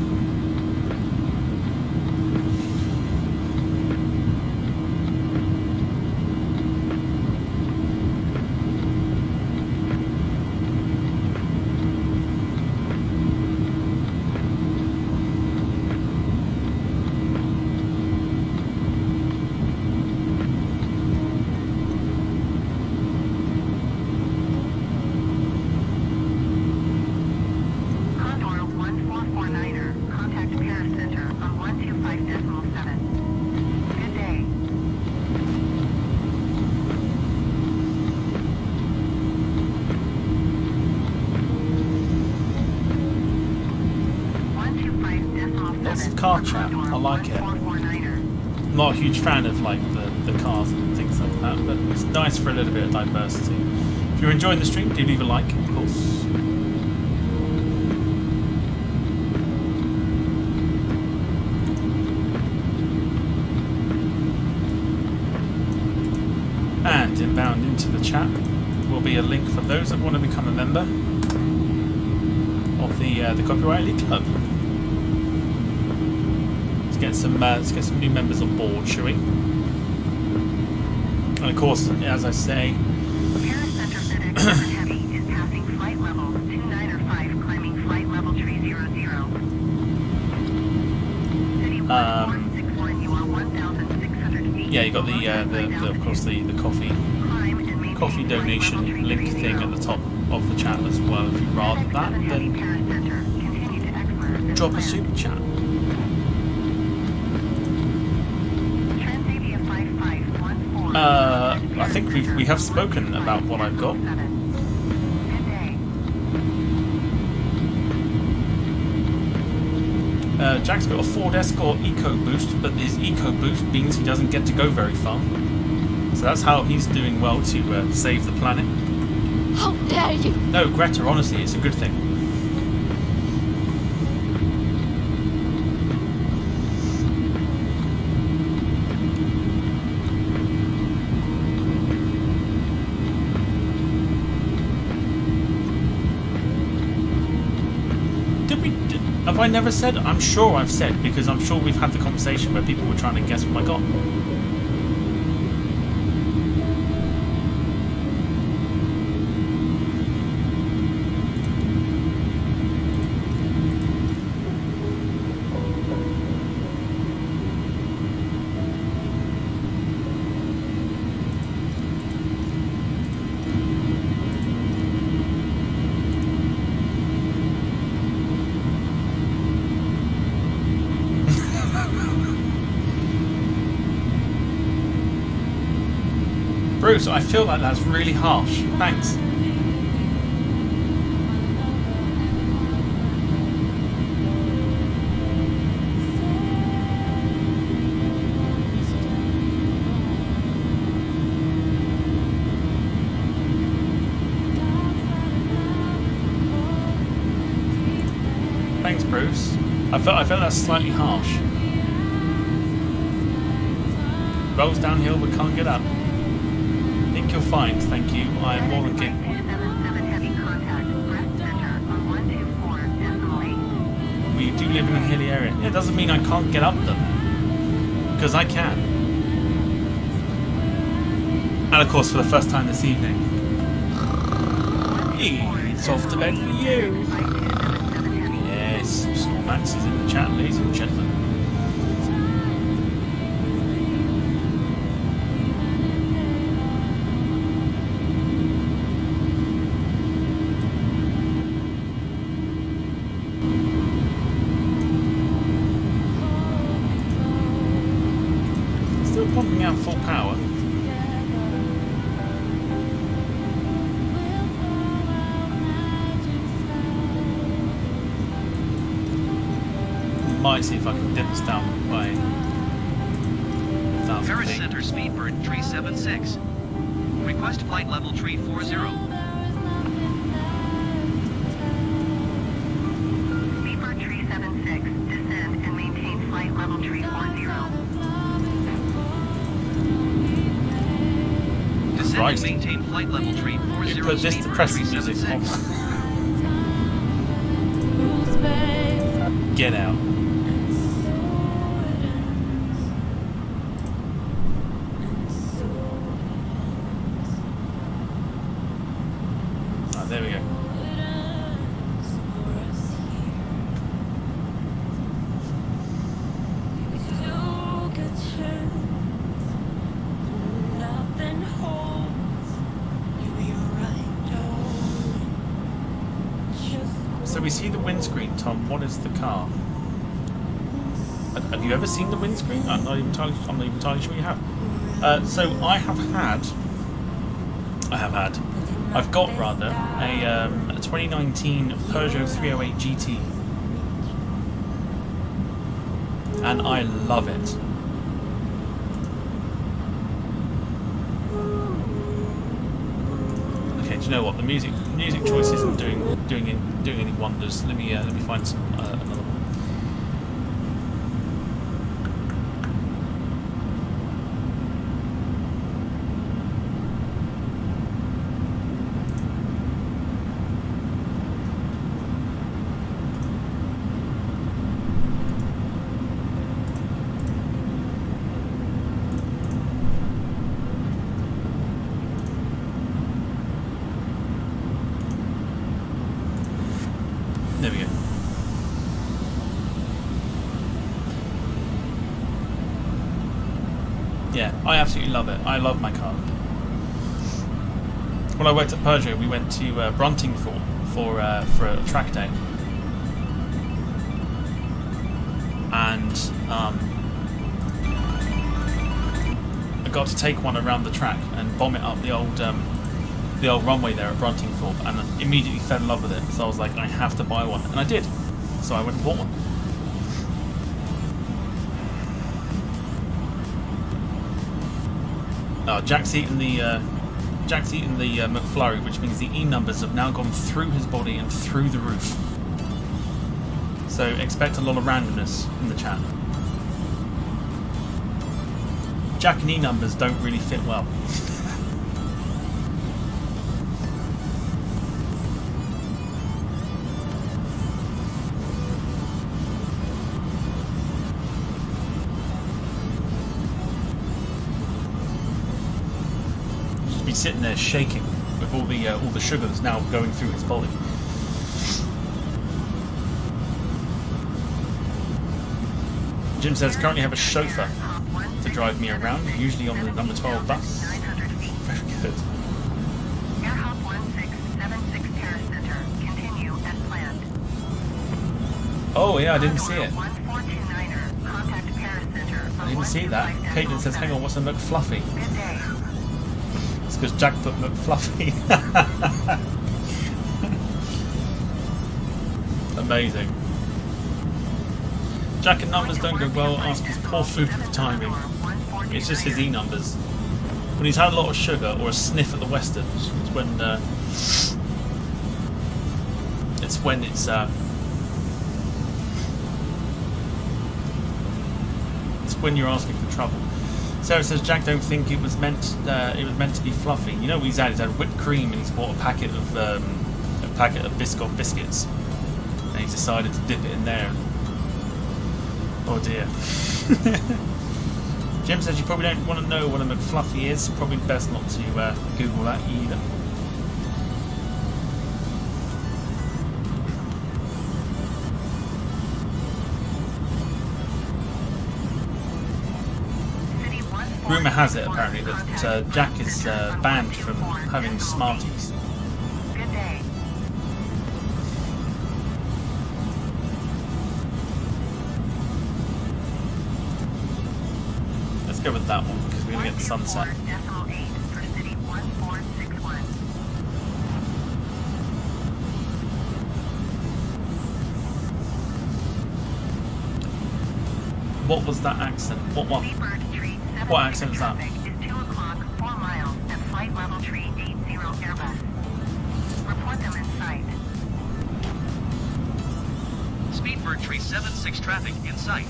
Car chat, I like it. I'm not a huge fan of like the cars and things like that, but it's nice for a little bit of diversity. If you're enjoying the stream, do leave a like, of course. And inbound into the chat will be a link for those that want to become a member of the Copyright Elite Club. Let's get some new members on board, shall we? And of course, as I say, Paris Center FedEx Heavy is passing flight level 295, climbing flight level 300. City 1461, you are 1,600 feet. yeah, you got the of course the coffee donation link thing at the top of the chat as well. If you'd rather that, then drop a super chat. I think we have spoken about what I've got. Jack's got a Ford Escort EcoBoost, but his EcoBoost means he doesn't get to go very far. So that's how he's doing well to save the planet. How dare you! No, Greta, honestly, it's a good thing. Have I never said? I'm sure I've said, because I'm sure we've had the conversation where people were trying to guess what I got. Bruce, I feel like that's really harsh. Thanks. Thanks, Bruce. I felt that's slightly harsh. Rolls downhill but can't get up. Think you'll find, thank you. I am more than capable. We do live in a hilly area. It doesn't mean I can't get up them, because I can. And of course, for the first time this evening, it's off to bed for you. Yes, Max is in the chat, ladies and gentlemen. Pumping out full power. Might see if I can dip this down by 1,000 Paris feet. Center Speedbird 376. Request flight level 340. Speedbird 376, descend and maintain flight level 340. Right. Maintain flight level 340. You put this depressing music on. Get out. Ah, there we go. So we see the windscreen, Tom. What is the car? Have you ever seen the windscreen? I'm not even entirely sure you have. So I've got rather a 2019 Peugeot 308 GT, and I love it. Okay, do you know what? The music choice isn't doing any wonders. Let me find some another one. There we go. I absolutely love it. I love my car. When I worked at Peugeot, we went to Bruntingthorpe for a track day, and I got to take one around the track and bomb it up the old runway there at Bruntingthorpe, and I immediately fell in love with it. So I was like, I have to buy one, and I did. So I went and bought one. Jack's eaten the McFlurry, which means the E numbers have now gone through his body and through the roof. So expect a lot of randomness in the chat. Jack and E numbers don't really fit well. He's sitting there shaking with all the sugar that's now going through his body. Jim says currently have a chauffeur to drive me around, usually on the number 12 bus. Very good. Airhop 1676 Terrace Center. Continue as planned. Oh yeah, I didn't see it. 1429er. Contact Paris Center. I didn't see that. Caitlin says, hang on, what's a McFluffy? Good day. It's because Jack put McFluffy. Amazing. Jack and numbers don't go well, ask his poor food for the timing. It's just his E numbers. When he's had a lot of sugar or a sniff at the Westerns, it's when it's when you're asking for trouble. Sarah says Jack don't think it was meant to be fluffy. You know what he's had? He's had whipped cream and he's bought a packet of Biscoff biscuits, and he's decided to dip it in there. Oh dear. Jim says you probably don't want to know what a McFluffy is. Probably best not to Google that either. Rumour has it apparently that Jack is banned from having Smarties. Good day. Let's go with that one because we're going to get the sunset. 124.8 for City 1461. What was that accent? What one? Seabird Tree 76 What accent is that? traffic is 2 o'clock, 4 miles at flight level tree 80 Airbus. Report them in sight. Speedbird Tree 76 traffic in sight.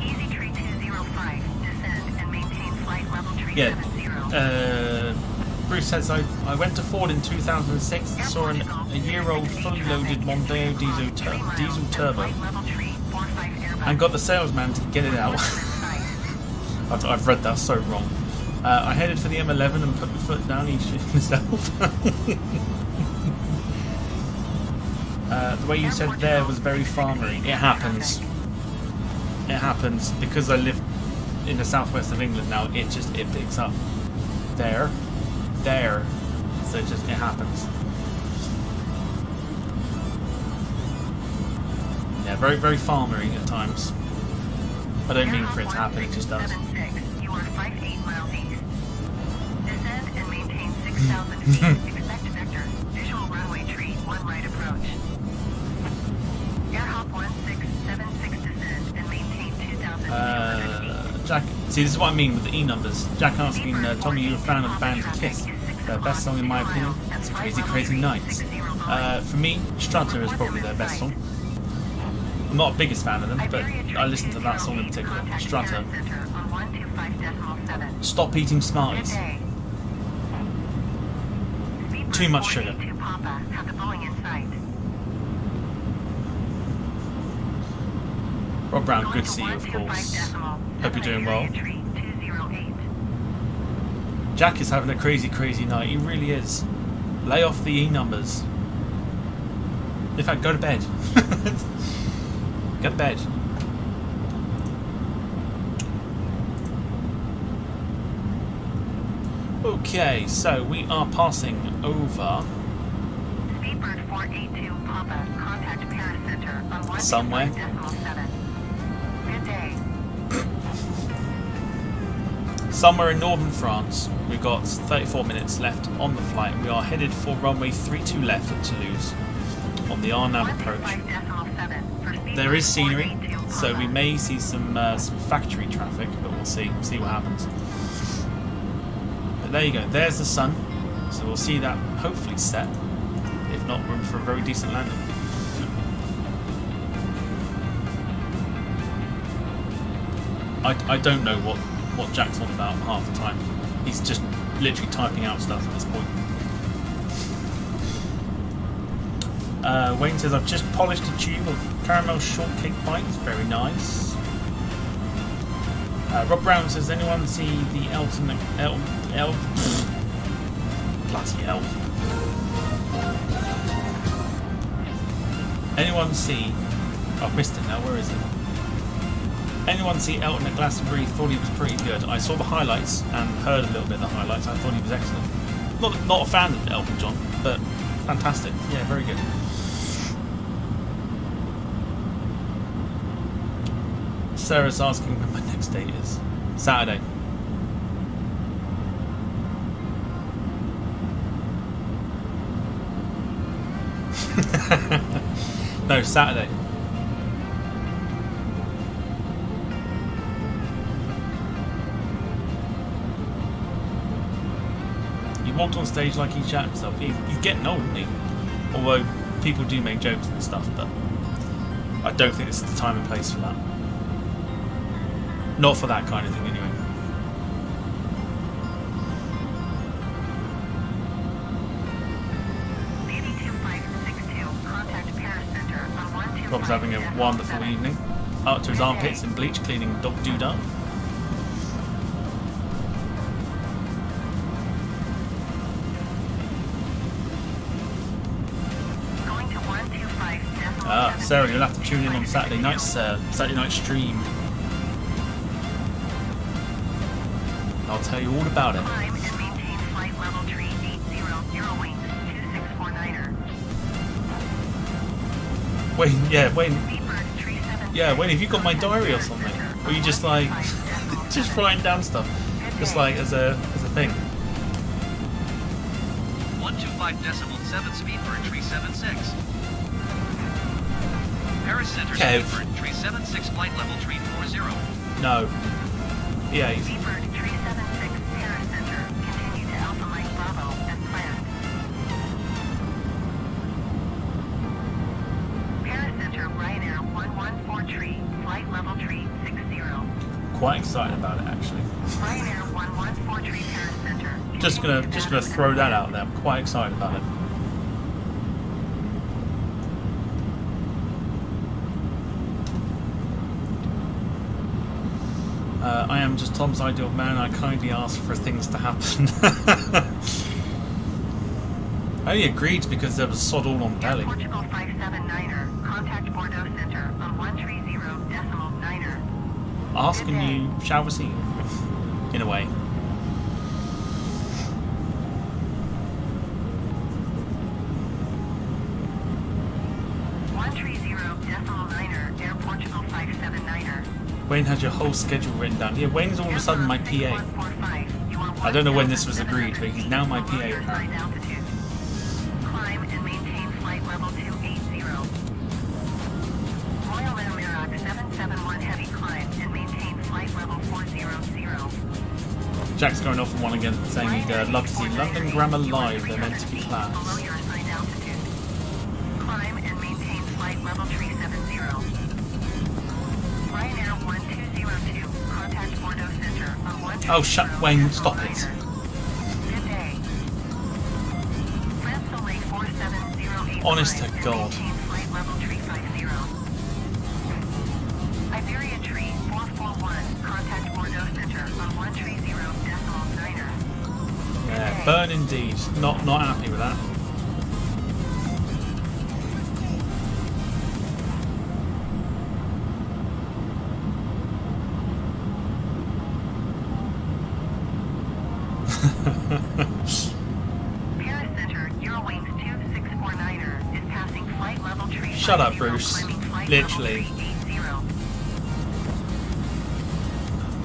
Easy Tree 205, descend and maintain flight level tree 70. Bruce says I went to Ford in 2006 and saw a year-old fully loaded Mondeo diesel turbo Flight level tree 45 Airbus. and got the salesman to get it out. I've read that so wrong. I headed for the M11 and put my foot down. He shit himself. The way you said there was very farmery. It happens. It happens because I live in the southwest of England now. It picks up there. So it happens. Yeah, very very farmery at times. I don't mean for it to happen. It just does. 76, you are 58 miles east. Descend and maintain 6,000 feet. Expect vector. Visual runway tree 1 right approach. Airhop 1676 descend and maintain 2,200 feet. Jack, see, this is what I mean with the E numbers. Jack asking, Tommy, you a fan of the band Kiss? Their best song, in my opinion, it's Crazy Crazy Nights. For me, Strutter is probably their best song. I'm not the biggest fan of them, but I listen to that song in particular, Strutter. Stop eating Smarties. Too much sugar. Rob Brown, good to see you, of course. Hope you're doing well. Jack is having a crazy, crazy night. He really is. Lay off the E numbers. In fact, go to bed. Go to bed. Okay, so we are passing over Speedbird 482 Papa, contact Paris Center on somewhere. 125.7. Good day. Somewhere in northern France. We've got 34 minutes left on the flight. We are headed for runway 32 left at Toulouse on the RNAV approach. 125.7 There is scenery, so we may see some factory traffic, but we'll see what happens. But there you go. There's the sun, so we'll see that hopefully set. If not, room for a very decent landing. I don't know what Jack's on about half the time. He's just literally typing out stuff at this point. Wayne says, I've just polished a tube of caramel shortcake bites. Very nice. Rob Brown says, anyone see the bloody L. Anyone see... I've missed it now, where is it? Anyone see Elton at Glastonbury? Thought he was pretty good. I saw the highlights and heard a little bit of the highlights. I thought he was excellent. Not a fan of Elton John, but fantastic. Yeah, very good. Sarah's asking when my next date is. Saturday. No, Saturday. He walked on stage like he shat himself. He's getting old, isn't he? Although people do make jokes and stuff, but I don't think this is the time and place for that. Not for that kind of thing, anyway. Rob's having a wonderful evening. Up to his armpits in bleach, cleaning dog doodah. Sarah, you'll have to tune in on Saturday night stream. I'll tell you all about it. Wayne, have you got my diary or something? Or you just like just writing down stuff, just like as a thing? 125.7 Speedbird 376. Paris Center Kev. Speedbird 376 flight level 340. No. Yeah. Speedbird 376 Paris Center. Continue to Alpha Mike Bravo as planned. Paris Center Ryanair 114 flight level 360. Quite excited about it actually. Ryanair 114 Paris Center. Just gonna throw that out there. I'm quite excited about it. I am just Tom's ideal man. I kindly ask for things to happen. I only agreed because there was sod all on belly. Portugal 579er. Contact Bordeaux Center on 130.9er. Asking you, shall we see? In a way. Air Portugal 579er. Wayne had your whole schedule written down. Yeah, Wayne's all of a sudden my PA. I don't know when this was agreed, but he's now my PA apparently. Climb and maintain flight level 280. Royal Air Mirac 771 heavy climb and maintain flight level 400. Jack's going off on one again, saying he'd love to see London Grammar live. They're meant to be class. Below your assigned altitude. Climb and maintain flight level 370. Ryanair 1202. Contact Bordeaux Center on 120. Oh, shut Wayne, stop it. Good day. France Soleil 4708. Honest to God. Maintain flight level 350. Iberia Tree 441. Contact Bordeaux Center on 130.9er. Yeah, burn indeed. Not happy with that. Paris Center, Eurowings 2649er is passing flight level tree. Shut up, Bruce. Literally.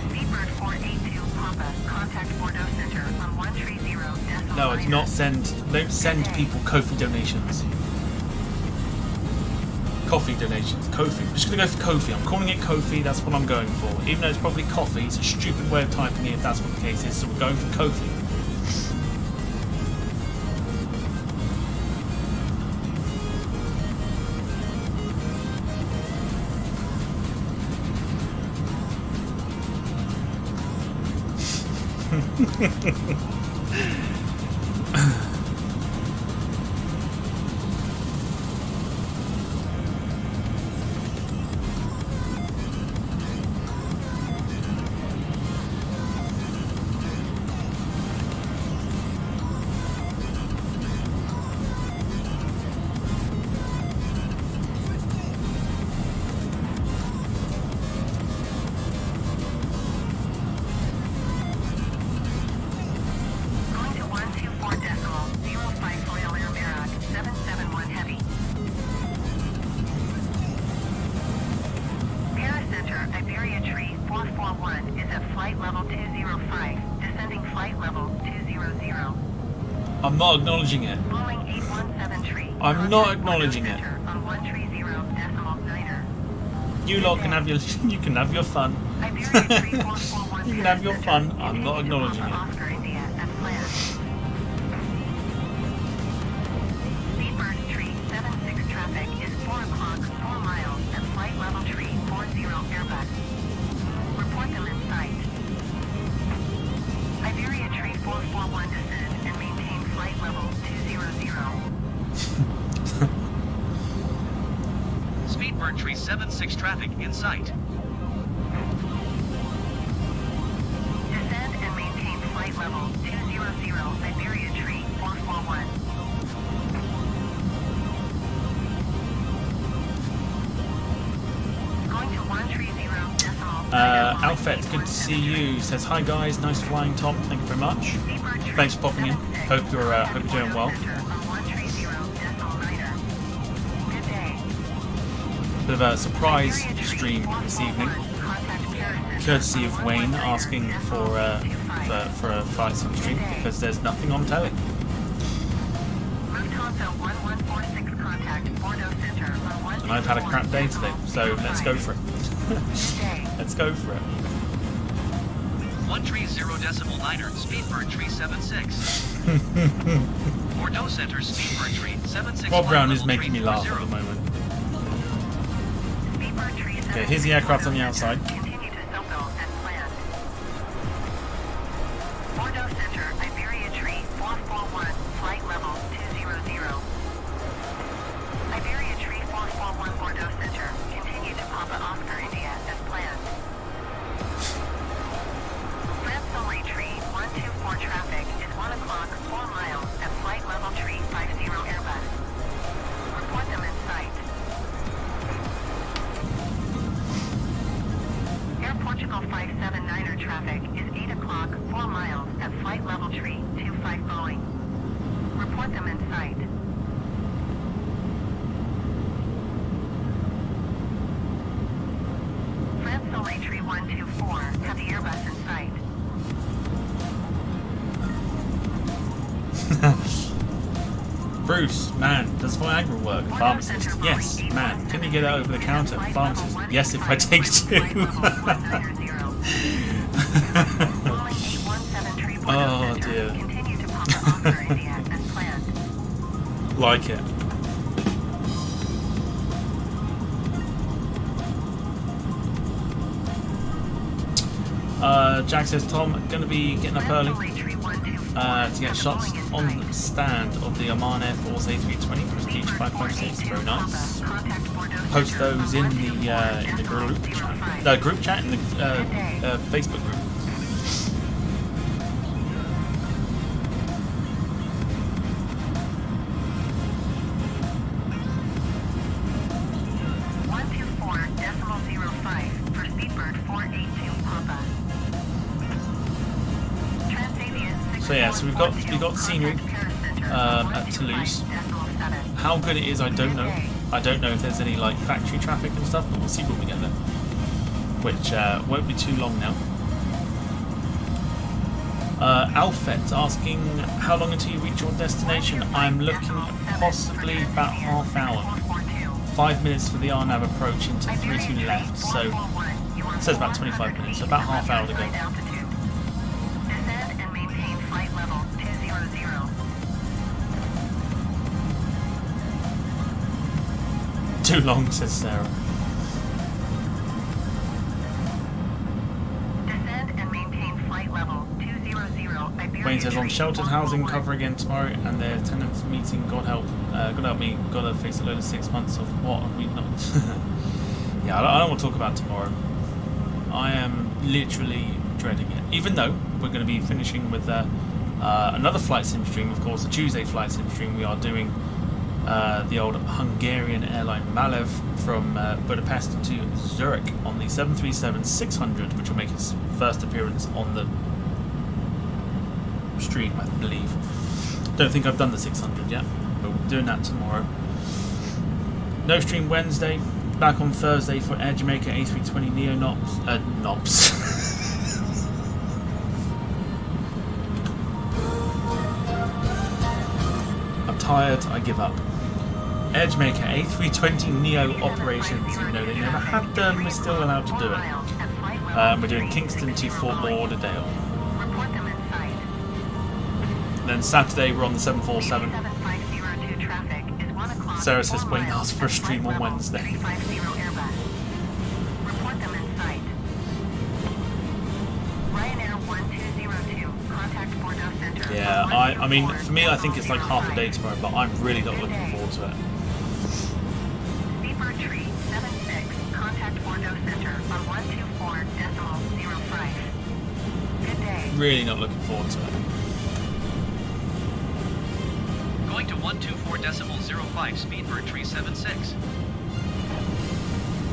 Speedbird 482 Papa, contact Bordeaux Center on 130. No, it's not send. Don't send people Kofi donations. Coffee donations. Kofi. I'm just going to go for Kofi. I'm calling it Kofi. That's what I'm going for. Even though it's probably coffee, it's a stupid way of typing it if that's what the case is. So we're going for Kofi. I'm not acknowledging it. I'm not acknowledging it. You lot can have your you can have your fun. You can have your fun. I'm not acknowledging it. Speedbird tree 76 traffic in sight. Descend and maintain flight level 200, Iberia tree 441. Going to 130 Alfred, good to see you. Says hi guys, nice flying Tom. Thank you very much. Thanks for popping in. Hope you're doing well. Bit of a surprise stream this evening, courtesy of Wayne asking for a flight sim stream because there's nothing on telly. And I've had a crap day today, so let's go for it. Let's go for it. 130.9er, Speedbird tree 76. Bordeaux Center, Speedbird tree 76. Rob Brown is making me laugh at the moment. Okay, here's the aircraft on the outside. Continue to self-build as planned. Bordeaux Center, Iberia tree 441, flight level 200. Iberia tree 441, Bordeaux Center. Continue to Papa Oscar India as planned. France Soleil tree 124 traffic is 1 o'clock, 4 miles at flight level tree 50 Airbus. Report them in sight. Air Portugal 579er traffic is 8 o'clock, 4 miles at flight level tree 25 Boeing. Report them in sight. France Soleil tree 124 have the Airbus in sight. Bruce, man, does Viagra work? Pharmacist, yes, man. Can you get it over the counter? Pharmacist, yes, if I take two. Oh dear. Like it. Jack says, Tom, going to be getting up early to get shots on the stand of the Oman Air Force A320 Prestige 556. Very nice. Post those in the group chat in the Facebook group. So yeah, so we've got scenery at Toulouse. How good it is, I don't know. I don't know if there's any like factory traffic and stuff, but we'll see when we get there. Which won't be too long now. Alfred asking how long until you reach your destination. I'm looking at possibly about half hour. 5 minutes for the RNAV approach into 32 left, so it says about 25 minutes, so about half hour to go. Descend and maintain flight level 200. Too long, says Sarah. Descend and maintain flight level 200. Wayne says on sheltered housing cover again tomorrow and their tenants meeting. God help me. Gotta face a load of 6 months of what have we not. Yeah, I don't want to talk about tomorrow. I am literally dreading it. Even though we're going to be finishing with another flight sim stream, of course, a Tuesday flight sim stream. We are doing the old Hungarian airline Malev from Budapest to Zurich on the 737-600, which will make its first appearance on the stream, I believe. Don't think I've done the 600 yet, but we're doing that tomorrow. No stream Wednesday. Back on Thursday for Air Jamaica A320 Neo Nops. I'm tired. I give up. Air Jamaica A320 Neo operations. You know, they never had them. We're still allowed to do it. We're doing Kingston to Fort Lauderdale. Then Saturday we're on the 747. Sarah says Wayne asked for a stream on Wednesday. Yeah, I mean, for me I think it's like half a day tomorrow, but I'm really not looking forward to it. Really not looking forward to it. Going to 124.05 Speedbird Tree 76.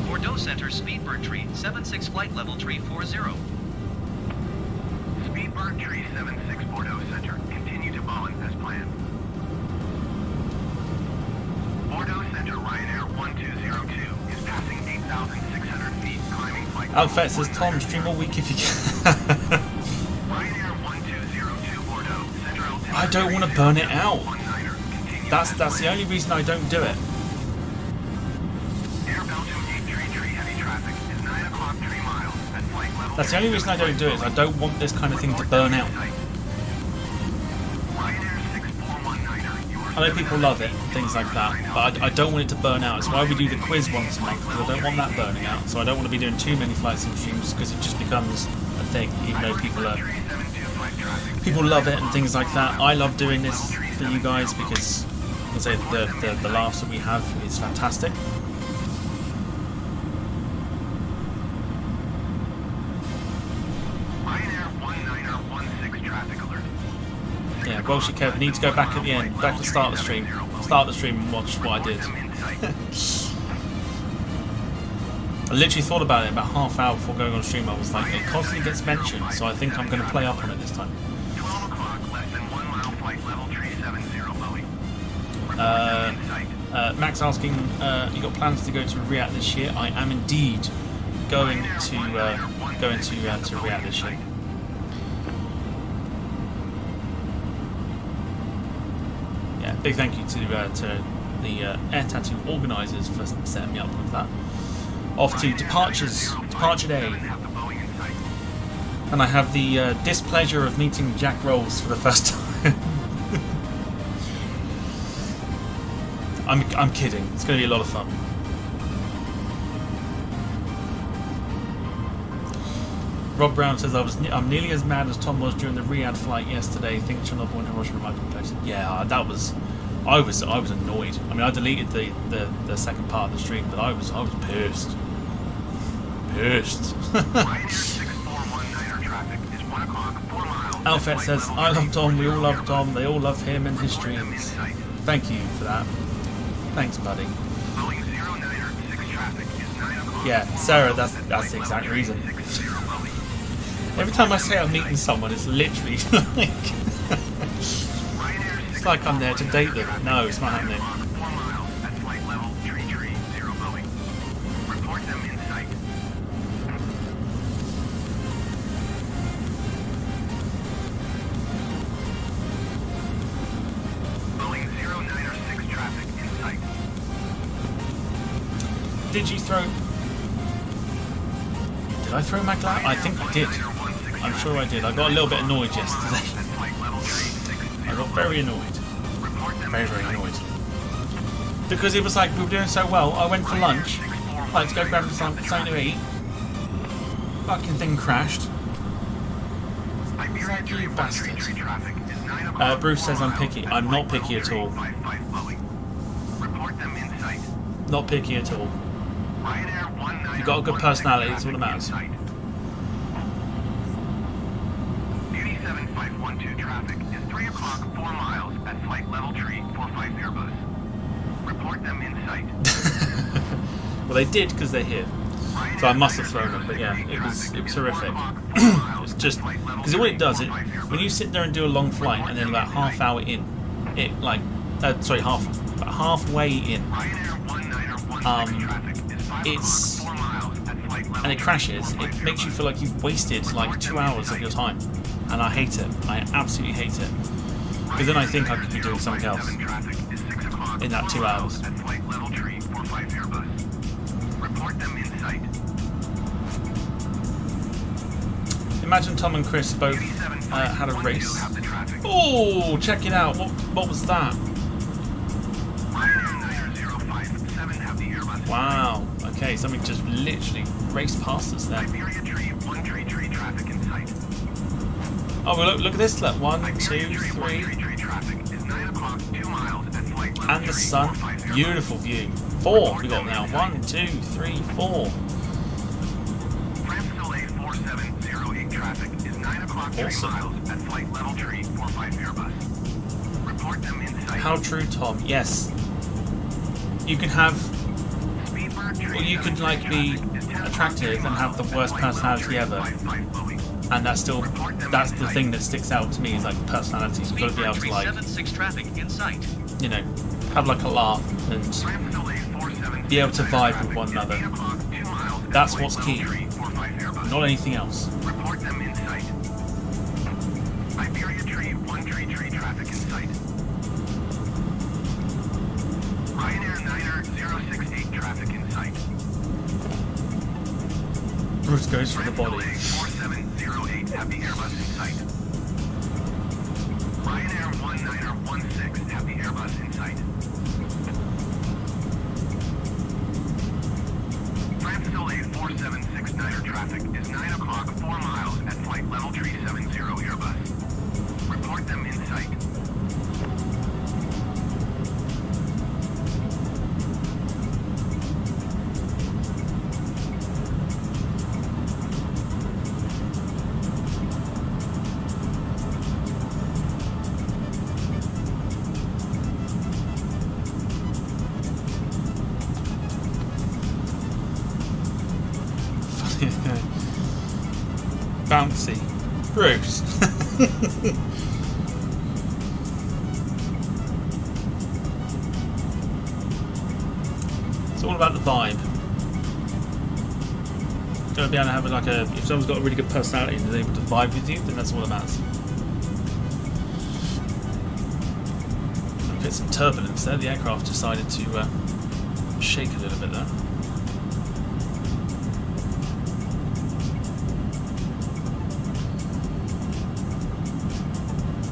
Bordeaux Center Speedbird Tree 76 flight level tree 40. Speedbird Tree 76 Bordeaux Center. Continue to Boeing as planned. Bordeaux Center Ryanair 1202 is passing 8,600 feet, climbing flight. Alfred says Tom, stream all week if you can. Ryanair 1202 Bordeaux Center altimeter. I don't want to burn it out. That's the only reason I don't do it. That's the only reason I don't do it, is I don't want this kind of thing to burn out. I know people love it and things like that, but I don't want it to burn out. It's why we do the quiz once a month, because I don't want that burning out. So I don't want to be doing too many flight sim streams, because it just becomes a thing, even though people love it and things like that. I love doing this for you guys because, I say, the laughs that we have is fantastic. Yeah, Welsh Kev, need to go back at the end, back to start the stream. Start the stream and watch what I did. I literally thought about it about half hour before going on stream. I was like, it constantly gets mentioned, so I think I'm going to play up on it this time. Max asking, you got plans to go to Riyadh this year? I am indeed going to Riyadh this year. Yeah, big thank you to the Air Tattoo organisers for setting me up with that. Off to departure day, and I have the displeasure of meeting Jack Rolls for the first time. I'm kidding. It's going to be a lot of fun. Rob Brown says I'm nearly as mad as Tom was during the Riyadh flight yesterday. Think Chernobyl and Hiroshima might be close. Yeah, I was annoyed. I mean, I deleted the second part of the stream, but I was pissed. Alfred says I love Tom. We all love Tom. They all love him and his streams. Thank you for that. Thanks, buddy. Yeah, Sarah, that's the exact reason. Every time I say I'm meeting someone, it's literally like like I'm there to date them. No, it's not happening. 4 miles at flight level 330 Boeing. Report them in sight. Boeing 0906 traffic in sight. Did you throw... Did I throw my glass? I think I did. I'm sure I did. I got a little bit annoyed yesterday. I got very annoyed. Very, very annoyed. Because it was like, we were doing so well, I went for lunch, like to go grab something to eat. Fucking thing crashed. You bastards. Bruce says I'm picky. I'm not picky at all. Not picky at all. You've got a good personality, that's all that matters. Beauty 7512 traffic is 3 o'clock 4 miles at flight level 345 Airbus. Report them in sight. Well, they did because they're here. So I must have thrown them, but yeah, it was horrific. It's just because what it does, when you sit there and do a long flight and then about half hour in, it like halfway in, it's and it crashes. It makes you feel like you've wasted like 2 hours of your time, and I hate it. I absolutely hate it. Because then I think I could be doing something else in that 2 hours. Imagine Tom and Chris both had a race. Oh, check it out. What was that? Wow. Okay, something just literally raced past us there. Oh, well, look at this. Look, 1, 2, 3. And the sun. Beautiful view. 4 we got now. 1, 2, 3, 4. Awesome. How true, Tom. Yes. You can have... Well, you could like be attractive and have the worst personality ever. And that's the thing that sticks out to me is like personality. You've got to be able to like, you know, have like a laugh and be able to vibe with one another. That's what's key, not anything else. Bruce goes for the body. Ryanair 1916 have the Airbus in sight. France Soleil 4769er traffic is 9 o'clock 4 miles at flight level 370 Airbus. Report them in sight. Bouncy. Bruce. It's all about the vibe. Gotta be able to have like a... If someone's got a really good personality and they're able to vibe with you, then that's all that matters. I've hit some turbulence there. The aircraft decided to shake a little bit there.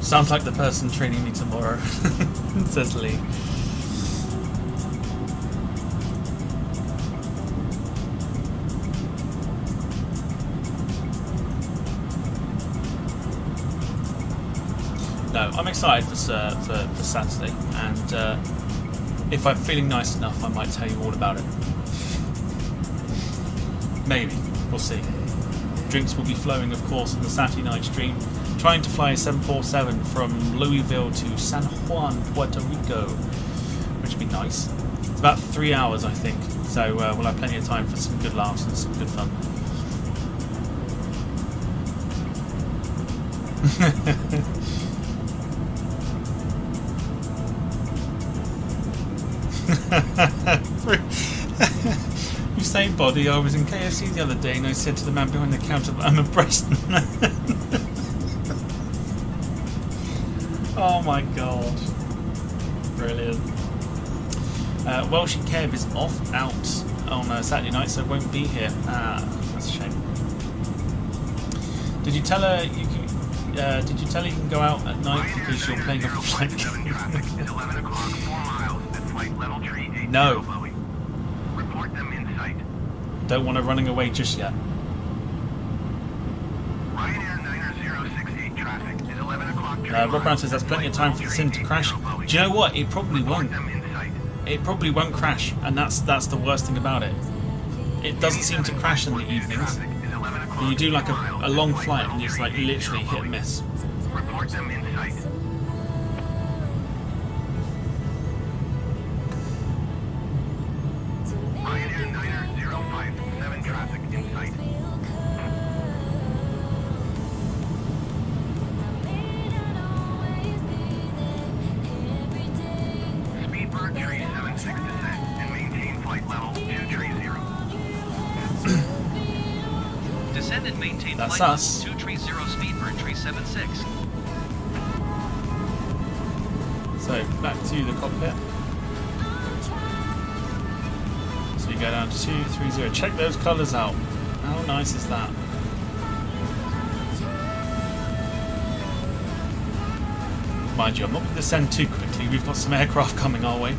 Sounds like the person training me tomorrow, says Lee. No, I'm excited for Saturday, and if I'm feeling nice enough, I might tell you all about it. Maybe, we'll see. Drinks will be flowing, of course, on the Saturday night stream. Trying to fly a 747 from Louisville to San Juan, Puerto Rico, which would be nice. It's about 3 hours, I think, so we'll have plenty of time for some good laughs and some good fun. You say body, I was in KFC the other day and I said to the man behind the counter that I'm a breast man. Oh my god. Brilliant. Welsh Kev is out on Saturday night, so won't be here. That's a shame. Did you tell her you can go out at night because you're playing a flight game? No. Report them in sight. Don't want her running away just yet. Ryanair 9068 traffic is 11 o'clock. Rob Brown says that's plenty of time for the sim to crash. Do you know what? It probably won't. It probably won't crash, and that's the worst thing about it. It doesn't seem to crash in the evenings. But you do like a long flight and it's like literally hit and miss. Report them in sight. Ryanair 9057 traffic in sight. Speedbird 376 descent and maintain flight level 230. Descend and maintain That's flight us. level 230 Speedbird 376. So back to the cockpit. So you go down to 230. Check those colours out. How nice is that? Mind you, I'm not going to descend too quickly. We've got some aircraft coming our way.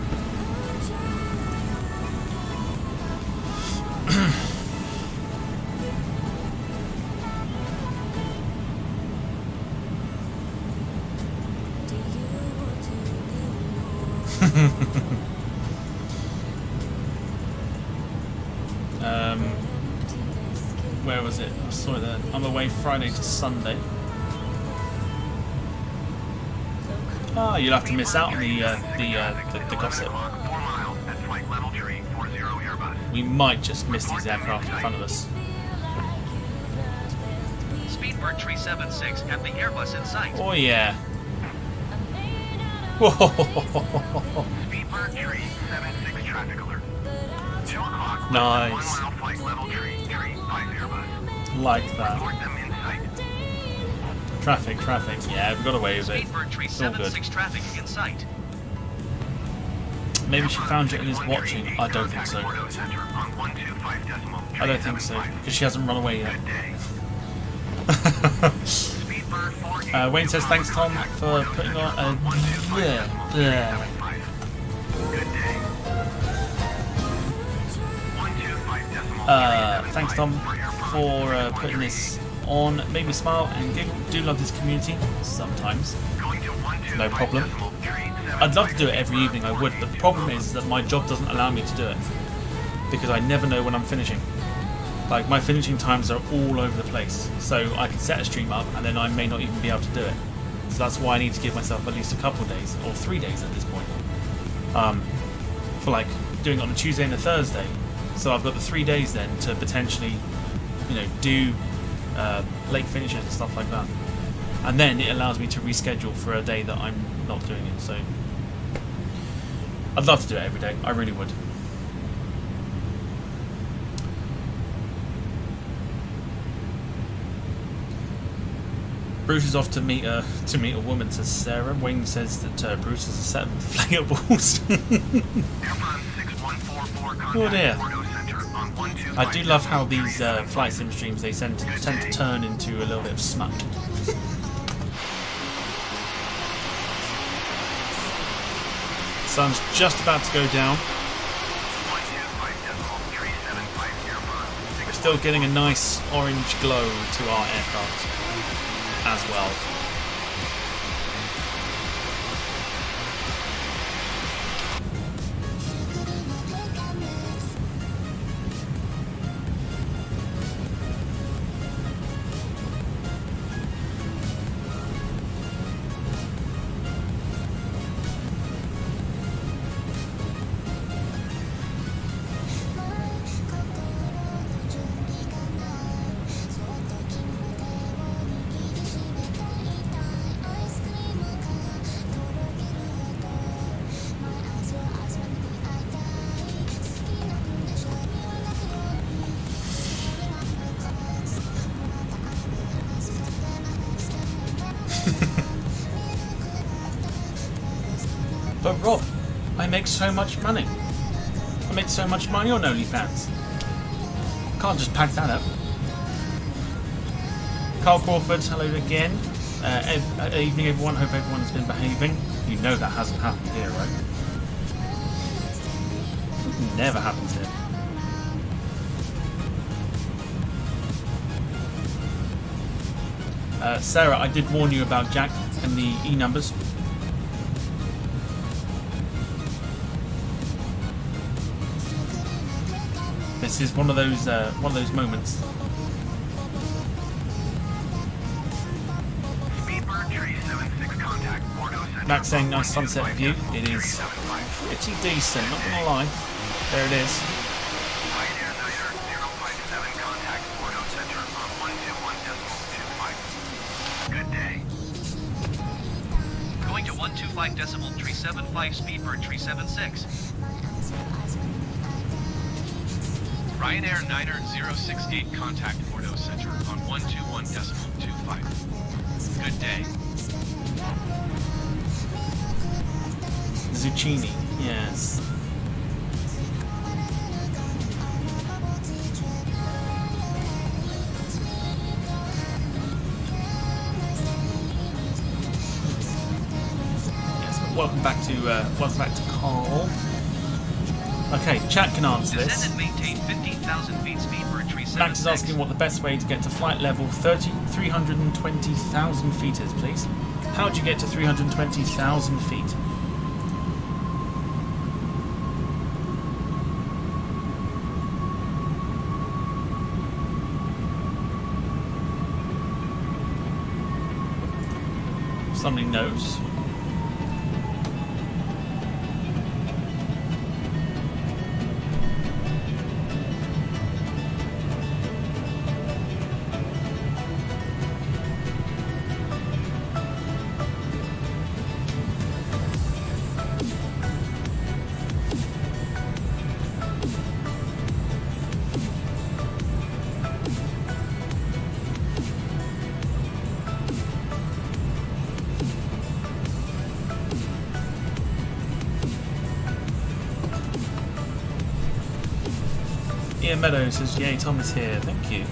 Where was it? I saw it there. I'm away Friday to Sunday. Ah, you'll have to miss out on the gossip. 4 miles at flight level 340 Airbus. We might just miss these aircraft in front of us. Speedbird 376 have the Airbus in sight. Oh yeah. Whoa. Speedbird 376 traffic alert. 2 o'clock. Nice. 1 mile flight level 335 Airbus. Like that. Report them in sight. Traffic. Yeah, we've got away with it. Speedbird It's all good. 376 traffic in sight. Maybe she found it and is watching. I don't think so. I don't think so, because she hasn't run away yet. Wayne says thanks Tom for putting on a thanks Tom for putting this on. Made me smile and giggle. Do love this community sometimes. No problem. I'd love to do it every evening, I would, but the problem is that my job doesn't allow me to do it because I never know when I'm finishing. Like, my finishing times are all over the place, so I can set a stream up and then I may not even be able to do it. So that's why I need to give myself at least a couple of days, or 3 days at this point, for like doing it on a Tuesday and a Thursday. So I've got the 3 days then to potentially, you know, do late finishes and stuff like that. And then it allows me to reschedule for a day that I'm not doing it. So I'd love to do it every day. I really would. Bruce is off to meet a woman, says Sarah. Wayne says that Bruce has a set of inflatables. Oh dear. I do love how these flight sim streams, they tend to turn into a little bit of smut. Sun's just about to go down. We're still getting a nice orange glow to our aircraft as well. But Rob, I make so much money. I make so much money on OnlyFans. Can't just pack that up. Carl Crawford, hello again. Evening everyone, hope everyone has been behaving. You know that hasn't happened here, right? Never happens here. Sarah, I did warn you about Jack and the E numbers. This is one of those moments. Max saying nice sunset view. It is pretty decent, not gonna lie. There it is. Good day. Going to 125.375 Speedbird 376. Ryanair 90068 contact Bordeaux Center on 121.25. Good day. Zucchini, yes. Yes, but welcome back to Carl. Okay, chat can answer this. Descend and maintain 15,000 feet Speedbird 376. Max is asking what the best way to get to flight level 320,000 feet is, please. How do you get to 320,000 feet? Somebody knows. Ian Meadows says, yay, Tom is here. Thank you.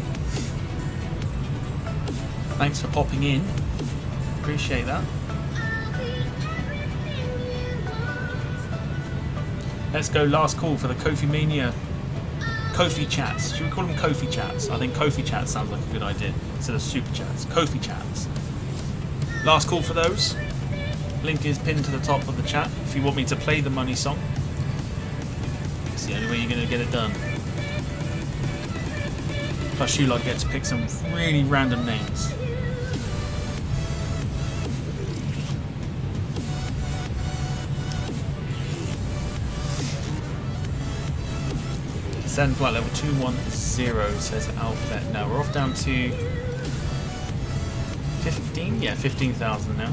Thanks for popping in. Appreciate that. Let's go last call for the Kofi Mania. Kofi chats. Should we call them Kofi chats? I think Kofi chats sounds like a good idea instead of super chats. Kofi chats. Last call for those. Link is pinned to the top of the chat if you want me to play the money song. It's the only way you're going to get it done. Plus you lot get to pick some really random names. Send flight level 210, says Alphabet. Now we're off down to 15? Yeah, 15,000 now.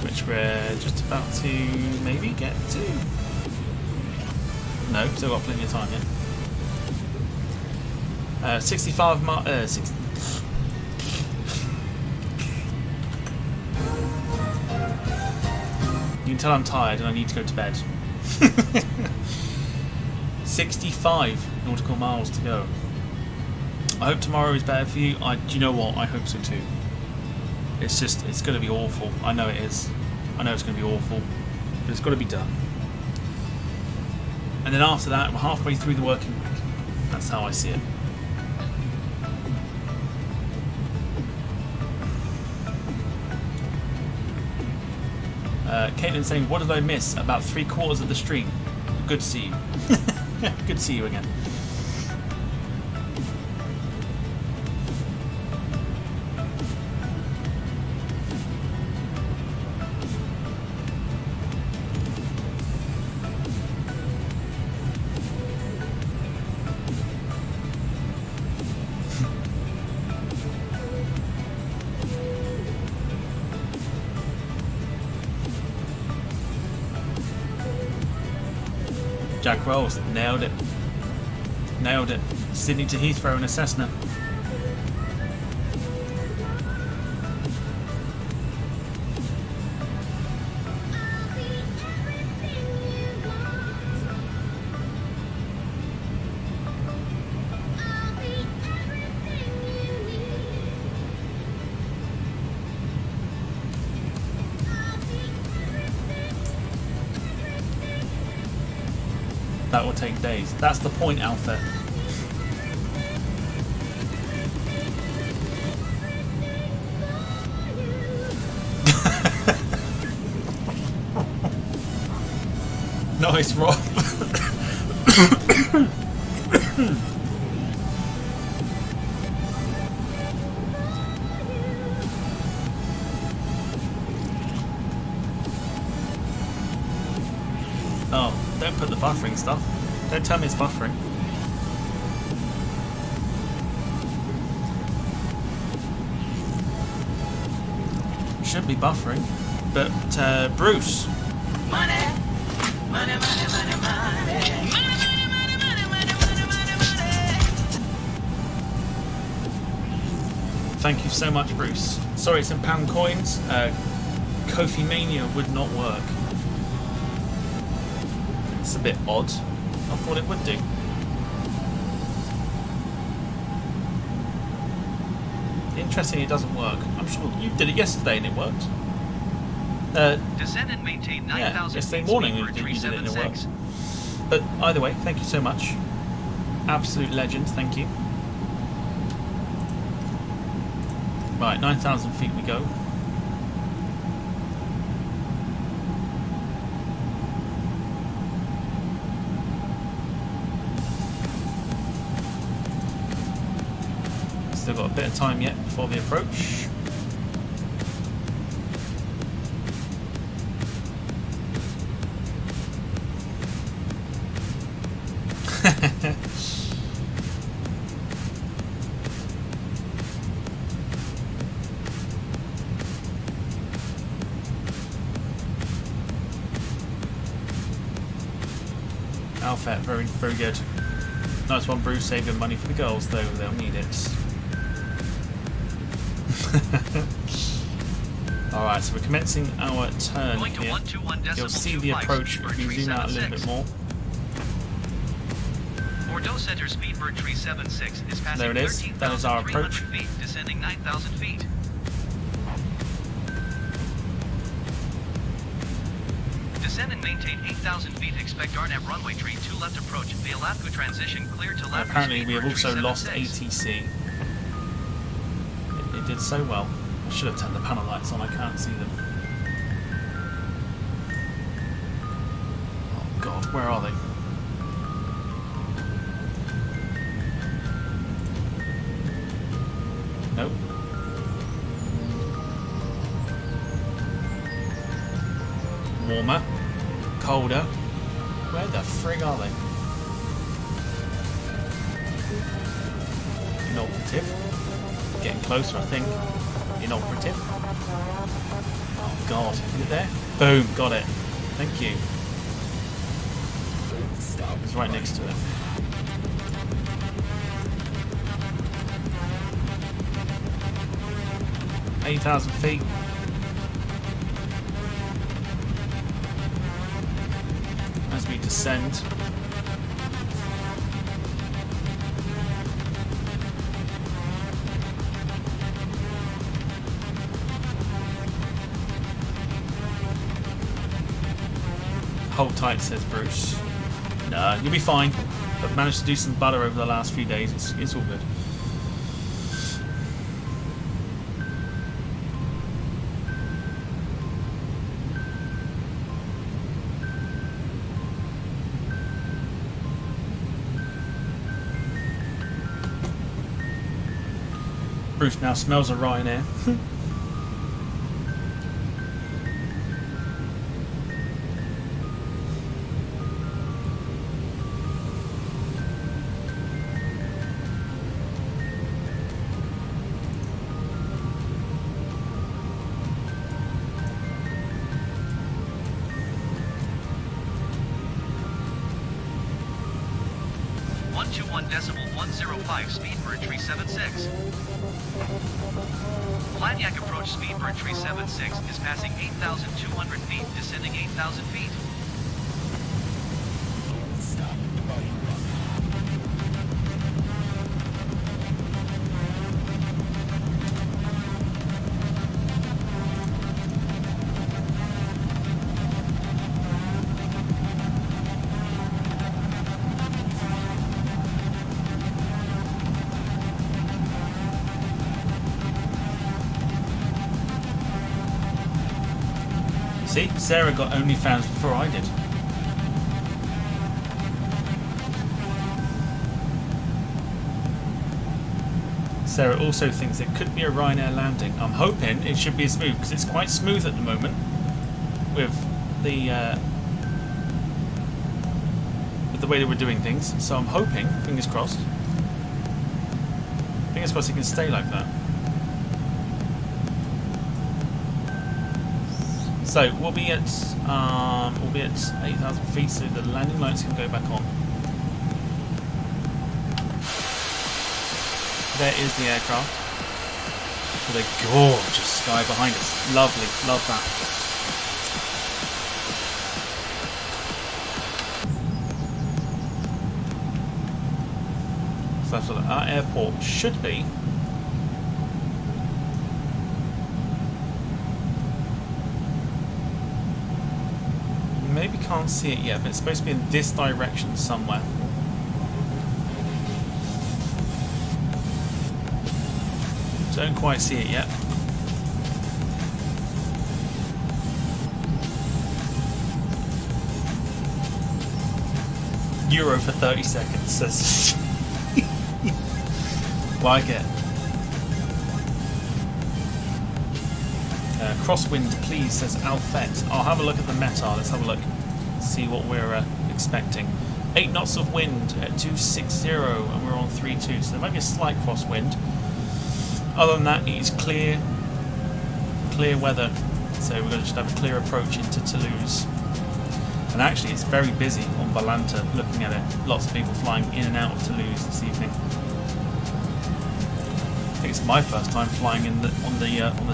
Which we're just about to maybe get to. No, still got plenty of time, yeah. 65 miles. You can tell I'm tired and I need to go to bed. 65 nautical miles to go. I hope tomorrow is better for you. Do you know what? I hope so too. It's going to be awful. I know it is. I know it's going to be awful. But it's got to be done. And then after that, we're halfway through the working week. That's how I see it. Caitlin's saying, what did I miss? About 3/4 of the stream. Good to see you. Good to see you again. Jack Rolls, nailed it. Nailed it. Sydney to Heathrow in a Cessna. That will take days. That's the point, Alpha. Nice, Rob. Oh, don't put the buffering stuff. Don't tell me it's buffering. Should be buffering, but Bruce. Money, money, money, money, money. Thank you so much, Bruce. Sorry, it's in pound coins. Kofi Mania would not work. It's a bit odd. I thought it would do. Interesting, it doesn't work. I'm sure you did it yesterday and it worked. Descend and maintain 9,000 Yeah, yesterday feet morning speed for you did it and it worked. 376. But either way, thank you so much. Absolute legend, thank you. Right, 9,000 feet we go. Still got a bit of time yet before the approach. Alpha, very, very good. Nice one, Bruce. Saving money for the girls, though. They'll need it. Alright, so we're commencing our turn Going to here. 121 You'll see the 25 approach if you zoom out a little bit 376. more. Bordeaux Center Speedbird 376 is passing There it is. That is our 13,300 approach. feet, descending 9,000 feet. Descend and maintain 8,000 feet. Expect RNAV runway tree 2 left approach via LAPCO transition clear to LAPCO. Apparently we have also lost ATC. It did so well. I should have turned the panel lights on, I can't see them. Oh god, where are they? Nope. Warmer. Colder. Where the frig are they? Inoperative. Getting closer, I think. Inoperative. Oh god, is it there? Boom, got it. Thank you. It's right next to it. $8,000 feet. As we descend. Hold tight, says Bruce. Nah, you'll be fine. I've managed to do some butter over the last few days. It's all good. Bruce now smells of Ryanair. Speedbird 376. Blagnac approach Speedbird 376 is passing 8,200 feet, descending 8,000 feet. See, Sarah got OnlyFans before I did. Sarah also thinks it could be a Ryanair landing. I'm hoping it should be smooth because it's quite smooth at the moment with the way that we're doing things. So I'm hoping, fingers crossed it can stay like that. So we'll be at 8,000 feet, so the landing lights can go back on. There is the aircraft with a gorgeous sky behind us. Lovely, love that. So that's what our airport should be. Maybe can't see it yet, but it's supposed to be in this direction somewhere. Don't quite see it yet. Euro for 30 seconds says. Like it. Crosswind, please, says Alfet. I'll have a look at the METAR. Let's have a look. See what we're expecting. 8 knots of wind at 260, and we're on 32. So there might be a slight crosswind. Other than that, it's clear weather. So we're going to just have a clear approach into Toulouse. And actually, it's very busy on Valanta. Looking at it, lots of people flying in and out of Toulouse this evening. I think it's my first time flying on the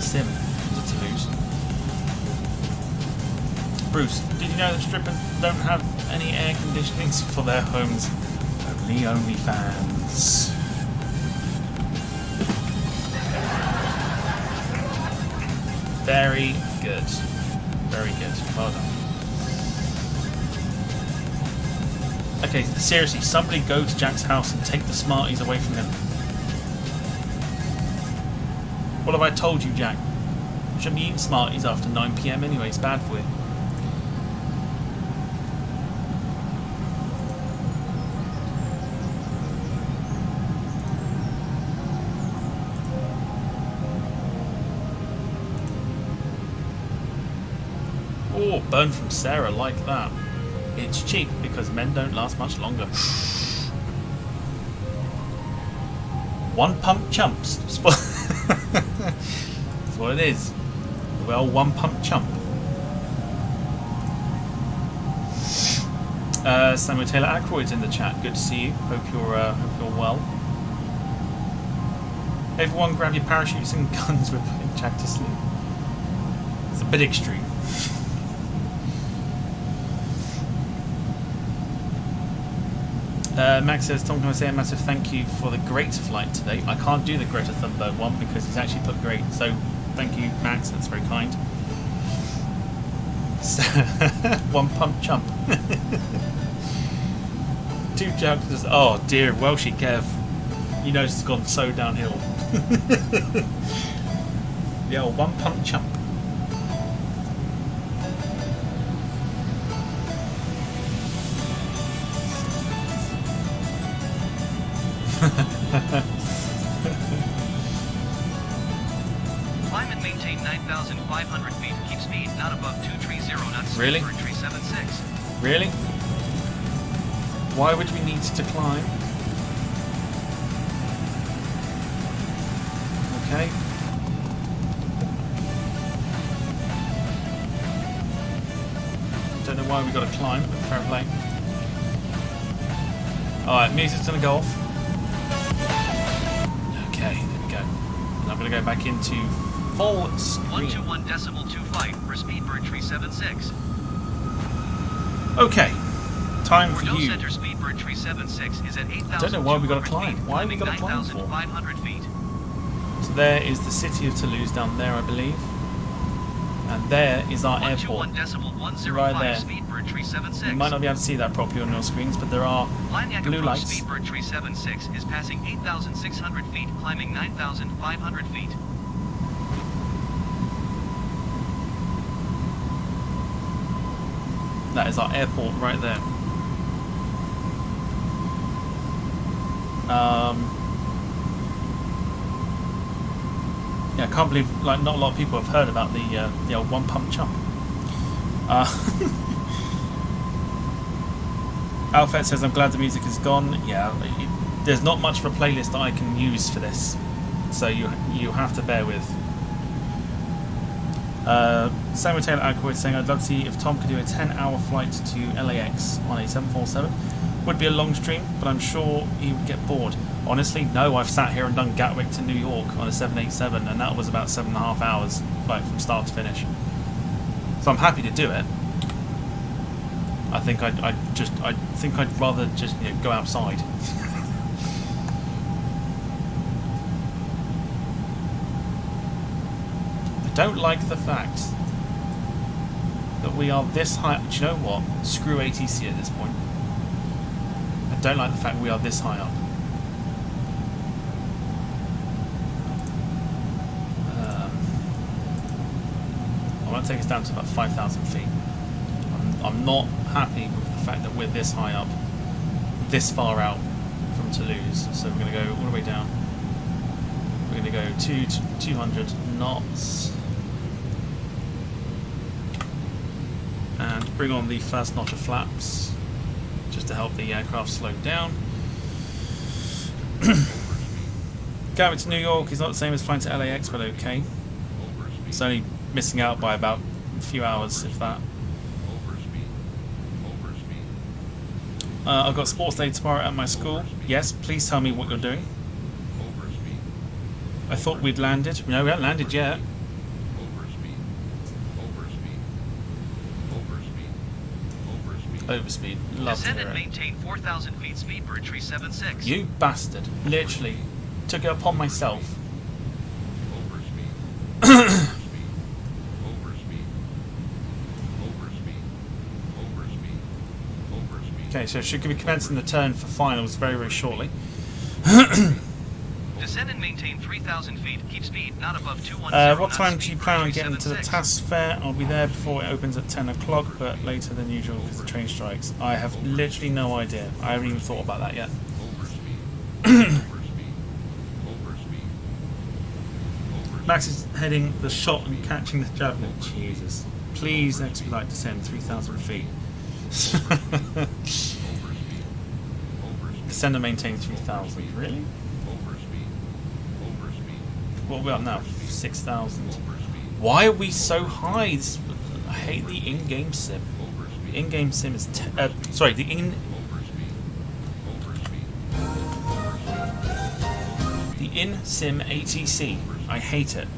sim to Toulouse. Bruce, did you know that strippers don't have any air conditioning for their homes? Only fans. Very good. Very good. Well done. Okay, seriously, somebody go to Jack's house and take the Smarties away from him. What have I told you, Jack? You shouldn't be eating Smarties after 9 PM anyway, it's bad for you. Oh, burn from Sarah like that. It's cheap because men don't last much longer. One pump chumps. That's what it is. Well, one pump chump. Samuel Taylor Ackroyd's in the chat. Good to see you. Hope you're well. Everyone, grab your parachutes and guns. We're putting Jack to sleep. It's a bit extreme. Max says, Tom, can I say a massive thank you for the great flight today? I can't do the Greta Thunberg one because he's actually put great. So, thank you, Max. That's very kind. One pump chump. 2 jugs. Oh dear, Welshie Kev. You know it's gone so downhill. Yeah, one pump chump. Climb and maintain 9,500 feet. Keep speed not above 230 knots. Really? For 376. Really? Why would we need to climb? Okay. Don't know why we got to climb, but fair play. Alright, music's gonna go off. Okay, there we go. And I'm gonna go back into full screen. 121.25 for Speedbird 376. Okay. Time for Bordeaux you. Center Speedbird 376 is at 8,000. I don't know why we got to climb. Why have we got to climb for? 9,500 feet. So there is the city of Toulouse down there, I believe. And there is our airport. 121.105 Right there. Speedbird 376. You might not be able to see that properly on your screens, but there are Blagnac blue approach lights. Speedbird 376 is passing 8,600 feet, climbing 9,500 feet. That is our airport right there. Yeah, I can't believe like not a lot of people have heard about the old one pump chump. Alfred says, I'm glad the music is gone. Yeah, there's not much of a playlist that I can use for this, so you have to bear with. Samuel Taylor Ackroyd saying, I'd love to see if Tom could do a 10-hour flight to LAX on a 747. Would be a long stream, but I'm sure he would get bored. Honestly, no, I've sat here and done Gatwick to New York on a 787, and that was about 7.5 hours, like from start to finish. So I'm happy to do it. I think I'd rather just go outside. I don't like the fact that we are this high. Do you know what? Screw ATC at this point. I don't like the fact we are this high up. I want to take us down to about 5,000 feet. I'm not happy with the fact that we're this high up, this far out from Toulouse. So we're going to go all the way down. We're going to go to 200 knots. And bring on the first notch of flaps, just to help the aircraft slow down. Going to New York is not the same as flying to LAX, but okay. It's only missing out by about a few hours, if that. I've got sports day tomorrow at my school. Yes, please tell me what you're doing. I thought we'd landed. No, we haven't landed yet. Overspeed. Love to Descend hear and it. maintain 4,000 feet speed for entry 76. You bastard. Literally. Took it upon myself. Okay, so should be commencing the turn for finals very, very shortly. Descend and maintain 3,000 feet. Keep speed not above 210. What time do you plan on getting to the TAS fair? I'll be there before it opens at 10 o'clock, but later than usual because the train strikes. I have literally no idea. I haven't even thought about that yet. Max is heading the shot and catching the javelin. Jesus. Please expedite descend 3,000 feet. Descend and maintain 3,000. Really? What are we up now? 6,000. Why are we so high? I hate the in-game sim. The in-game sim is... sorry, the in-sim ATC. I hate it.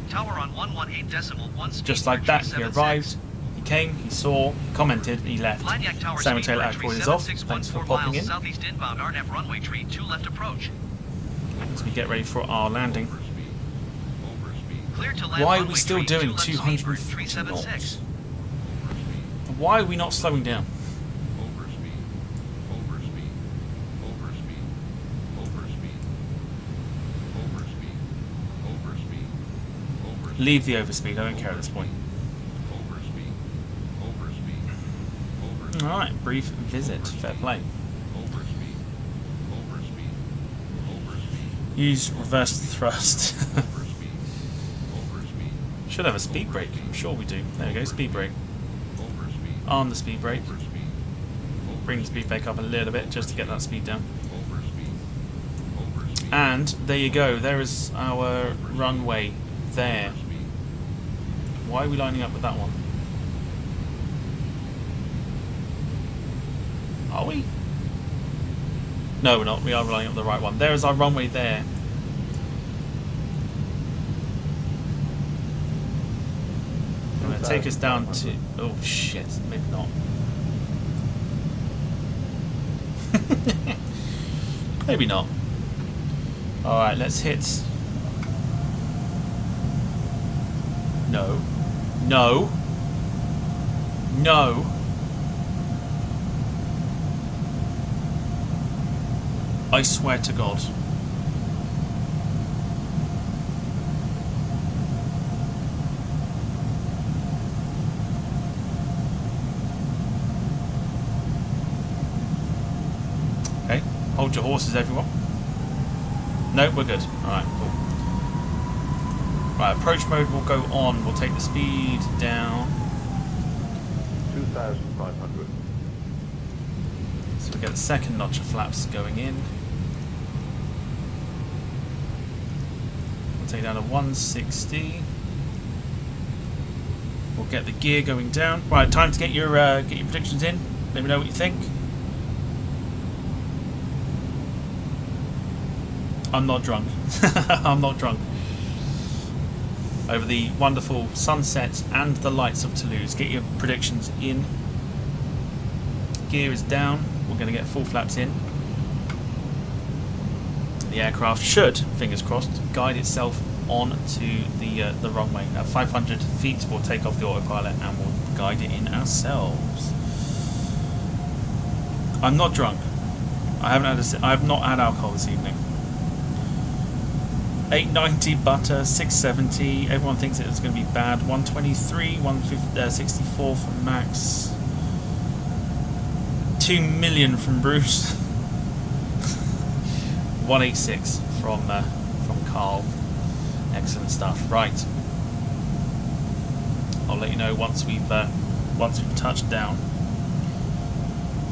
Tower on 118.1 speed. Just like that, he arrived, he came, he saw, he commented, he left. Samuel Taylor Ackroyd is off. Thanks for popping in. Southeast inbound RNF runway tree 2 left approach. As we get ready for our landing. Clear to land. Why are we still doing 250 knots? Why are we not slowing down? Leave the overspeed, I don't care at this point. Alright, brief visit, fair play. Use reverse thrust. Should have a speed brake, I'm sure we do. There we go, speed brake. Arm the speed brake. Bring the speed brake up a little bit just to get that speed down. And there you go, there is our runway there. Why are we lining up with that one? Are we? No, we're not. We are lining up the right one. There is our runway there. I'm going to take us down to... Oh, shit. Maybe not. Maybe not. Alright, let's hit... No. No. No. I swear to God. Hold your horses, everyone. Nope, we're good. Alright, cool. Right, approach mode will go on. We'll take the speed down. 2,500. So we get the second notch of flaps going in. We'll take it down to 160. We'll get the gear going down. Right, time to get your predictions in. Let me know what you think. I'm not drunk. I'm not drunk. Over the wonderful sunsets and the lights of Toulouse. Get your predictions in. Gear is down. We're going to get full flaps in. The aircraft should, fingers crossed, guide itself on to the runway. At 500 feet, we'll take off the autopilot and we'll guide it in ourselves. I'm not drunk. I have not had alcohol this evening. 890 butter, 670. Everyone thinks it's going to be bad. 123, 164 from Max. 2 million from Bruce. 186 from Carl. Excellent stuff. Right. I'll let you know once we've touched down.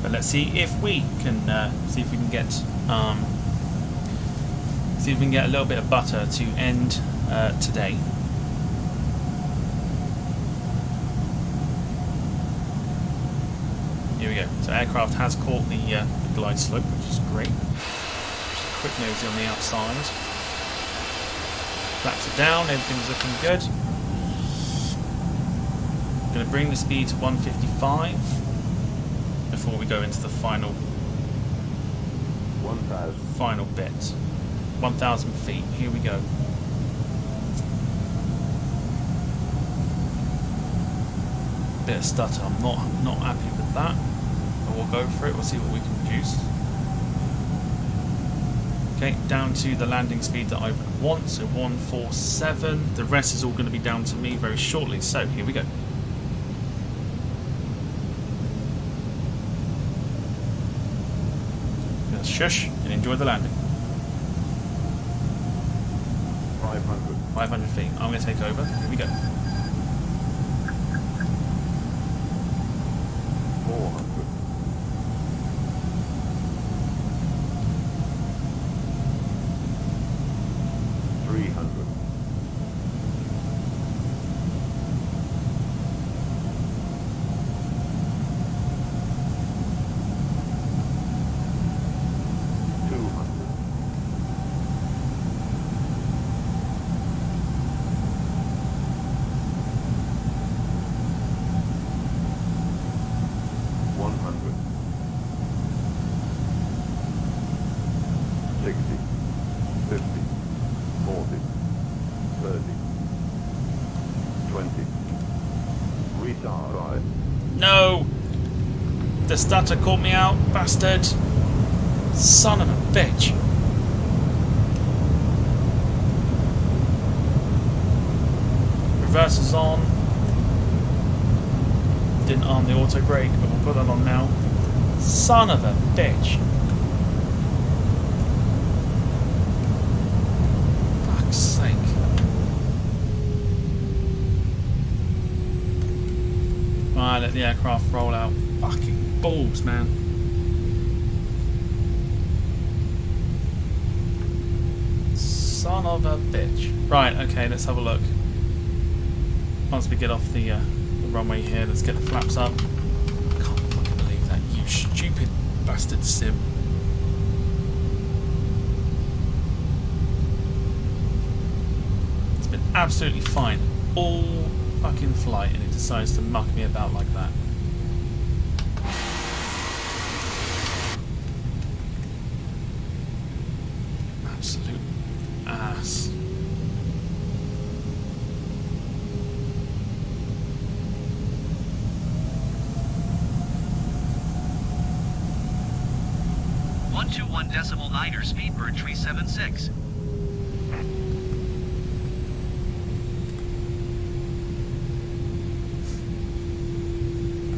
But let's see if we can get a little bit of butter to end today. Here we go. So aircraft has caught the glide slope, which is great. Just a quick nosy on the outside. Flaps are down, everything's looking good. Going to bring the speed to 155 before we go into the final 1,000. bit. 1,000 feet. Here we go. Bit of stutter. I'm not happy with that. But we'll go for it. We'll see what we can produce. Okay, down to the landing speed that I would want. So 147. The rest is all going to be down to me very shortly. So here we go. Just shush and enjoy the landing. 500 feet. I'm going to take over. Here we go. 400. 300. 200. 100. 60. 50. 40. 30. 20. Retard right. No! The stutter caught me out, bastard! Son of a bitch! Reverse is on. Didn't arm the auto brake, but we'll put that on now. Son of a bitch! Fuck's sake. Right, let the aircraft roll out. Fucking balls, man. Son of a bitch. Right, okay, let's have a look. Once we get off the runway here, let's get the flaps up. I can't fucking believe that, you stupid bastard sim. It's been absolutely fine all fucking flight and it decides to muck me about like that. Absolute ass. .9er Speedbird 376.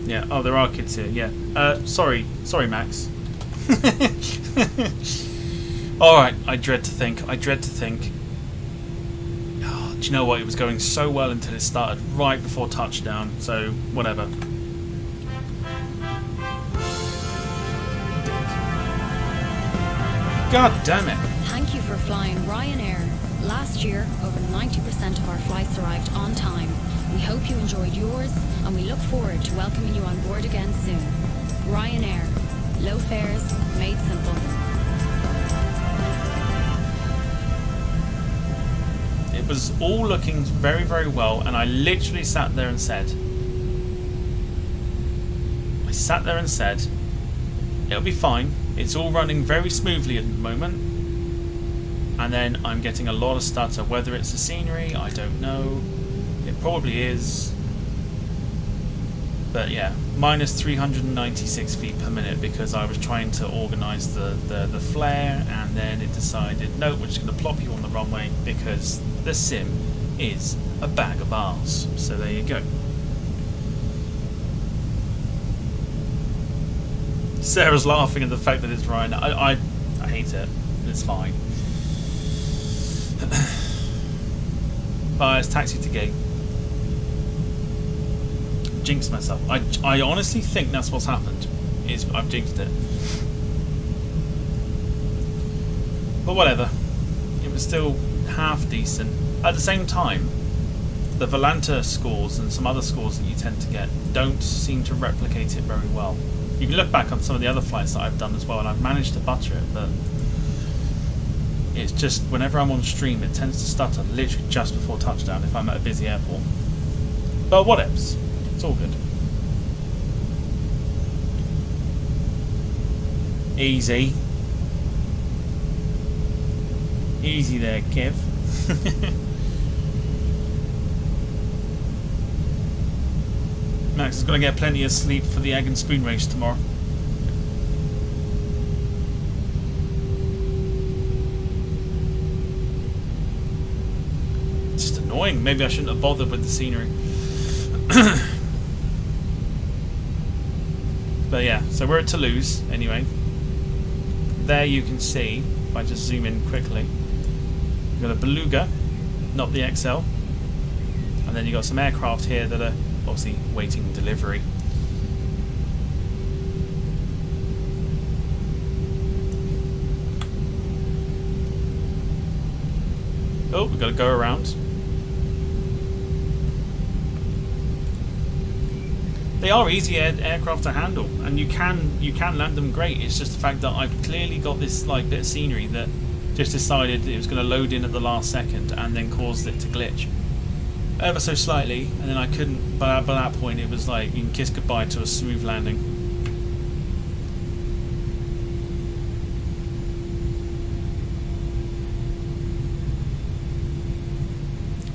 Yeah, oh, there are kids here, yeah. Sorry, Max. Alright, I dread to think. Oh, do you know what? It was going so well until it started right before touchdown, so whatever. God damn it. Thank you for flying Ryanair. Last year, over 90% of our flights arrived on time. We hope you enjoyed yours, and we look forward to welcoming you on board again soon. Ryanair. Low fares, made simple. It was all looking very, very well, and I literally sat there and said, it'll be fine. It's all running very smoothly at the moment. And then I'm getting a lot of stutter. Whether it's the scenery, I don't know. It probably is. But yeah, minus 396 feet per minute because I was trying to organise the flare, and then it decided, no, we're just going to plop you on the runway because the sim is a bag of arse. So there you go. Sarah's laughing at the fact that it's Ryan. I hate it. It's fine. It's taxi to gate. Jinxed myself. I honestly think that's what's happened. Is I've jinxed it. But whatever. It was still half decent. At the same time, the Volanta scores and some other scores that you tend to get don't seem to replicate it very well. You can look back on some of the other flights that I've done as well, and I've managed to butter it, but it's just whenever I'm on stream, it tends to stutter literally just before touchdown if I'm at a busy airport. But whatevs, it's all good. Easy. Easy there, Kev. Max is going to get plenty of sleep for the egg and spoon race tomorrow. It's just annoying. Maybe I shouldn't have bothered with the scenery. But yeah, so we're at Toulouse anyway. There you can see, if I just zoom in quickly, you've got a Beluga, not the XL, and then you've got some aircraft here that are obviously waiting delivery. Oh, we've got to go around. They are easy aircraft to handle, and you can land them great. It's just the fact that I've clearly got this like bit of scenery that just decided it was going to load in at the last second and then caused it to glitch ever so slightly, and then I couldn't. But by that point, it was like you can kiss goodbye to a smooth landing.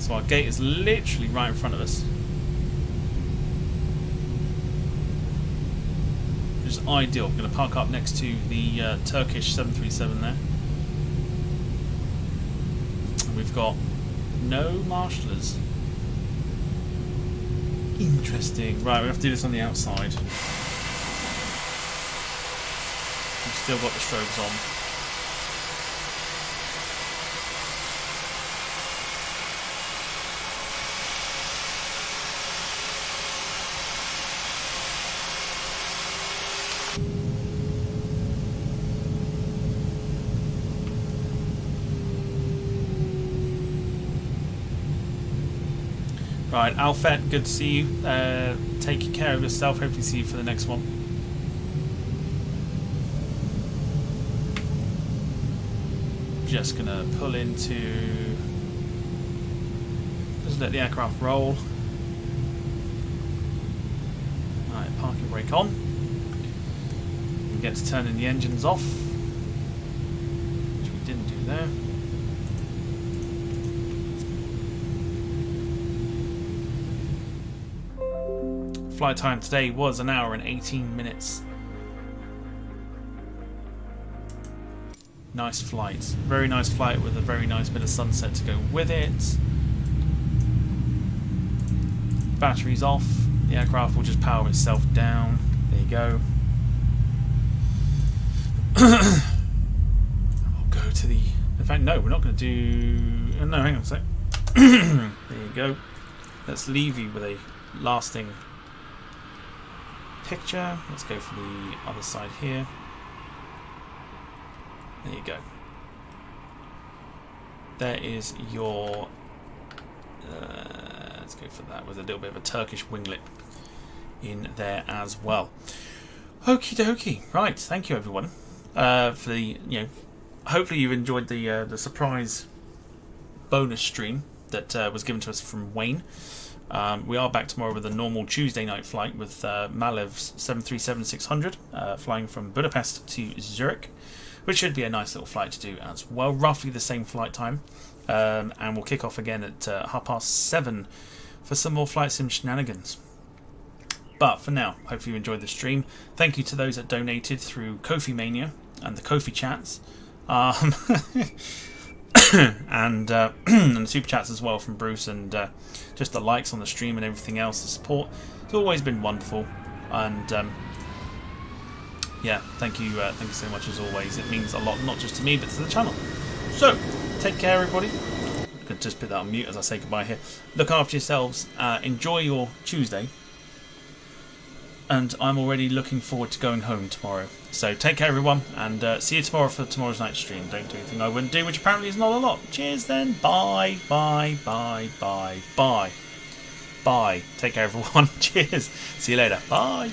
So our gate is literally right in front of us. Which is ideal. I'm going to park up next to the Turkish 737 there. And we've got no marshallers. Interesting. Right, we have to do this on the outside. We've still got the strobes on. Right, Alfet, good to see you. Take care of yourself. Hopefully see you for the next one. Just gonna pull into... Just let the aircraft roll. Alright, parking brake on. We get to turning the engines off, which we didn't do there. Flight time today was 1 hour and 18 minutes. Nice flight. Very nice flight with a very nice bit of sunset to go with it. Batteries off. The aircraft will just power itself down. There you go. We'll go to the... In fact, no, we're not going to do... No, hang on a sec. There you go. Let's leave you with a lasting picture. Let's go for the other side here. There you go. There is your... let's go for that with a little bit of a Turkish winglet in there as well. Okie dokie. Right, thank you everyone for the, hopefully you've enjoyed the surprise bonus stream that was given to us from Wayne. We are back tomorrow with a normal Tuesday night flight with Malev's 737-600 flying from Budapest to Zurich, which should be a nice little flight to do as well. Roughly the same flight time. And we'll kick off again at 7:30 for some more flight sim shenanigans. But for now, hopefully you enjoyed the stream. Thank you to those that donated through Ko-fi Mania and the Ko-fi chats. And the super chats as well from Bruce, and just the likes on the stream and everything else. The support, it's always been wonderful. And yeah, thank you so much as always. It means a lot, not just to me but to the channel. So take care everybody. I could just put that on mute as I say goodbye here. Look after yourselves, enjoy your Tuesday, and I'm already looking forward to going home tomorrow. So take care everyone, and see you tomorrow for tomorrow's night stream. Don't do anything I wouldn't do, which apparently is not a lot. Cheers then. Bye, bye, bye, bye, bye. Bye. Take care everyone. Cheers. See you later. Bye.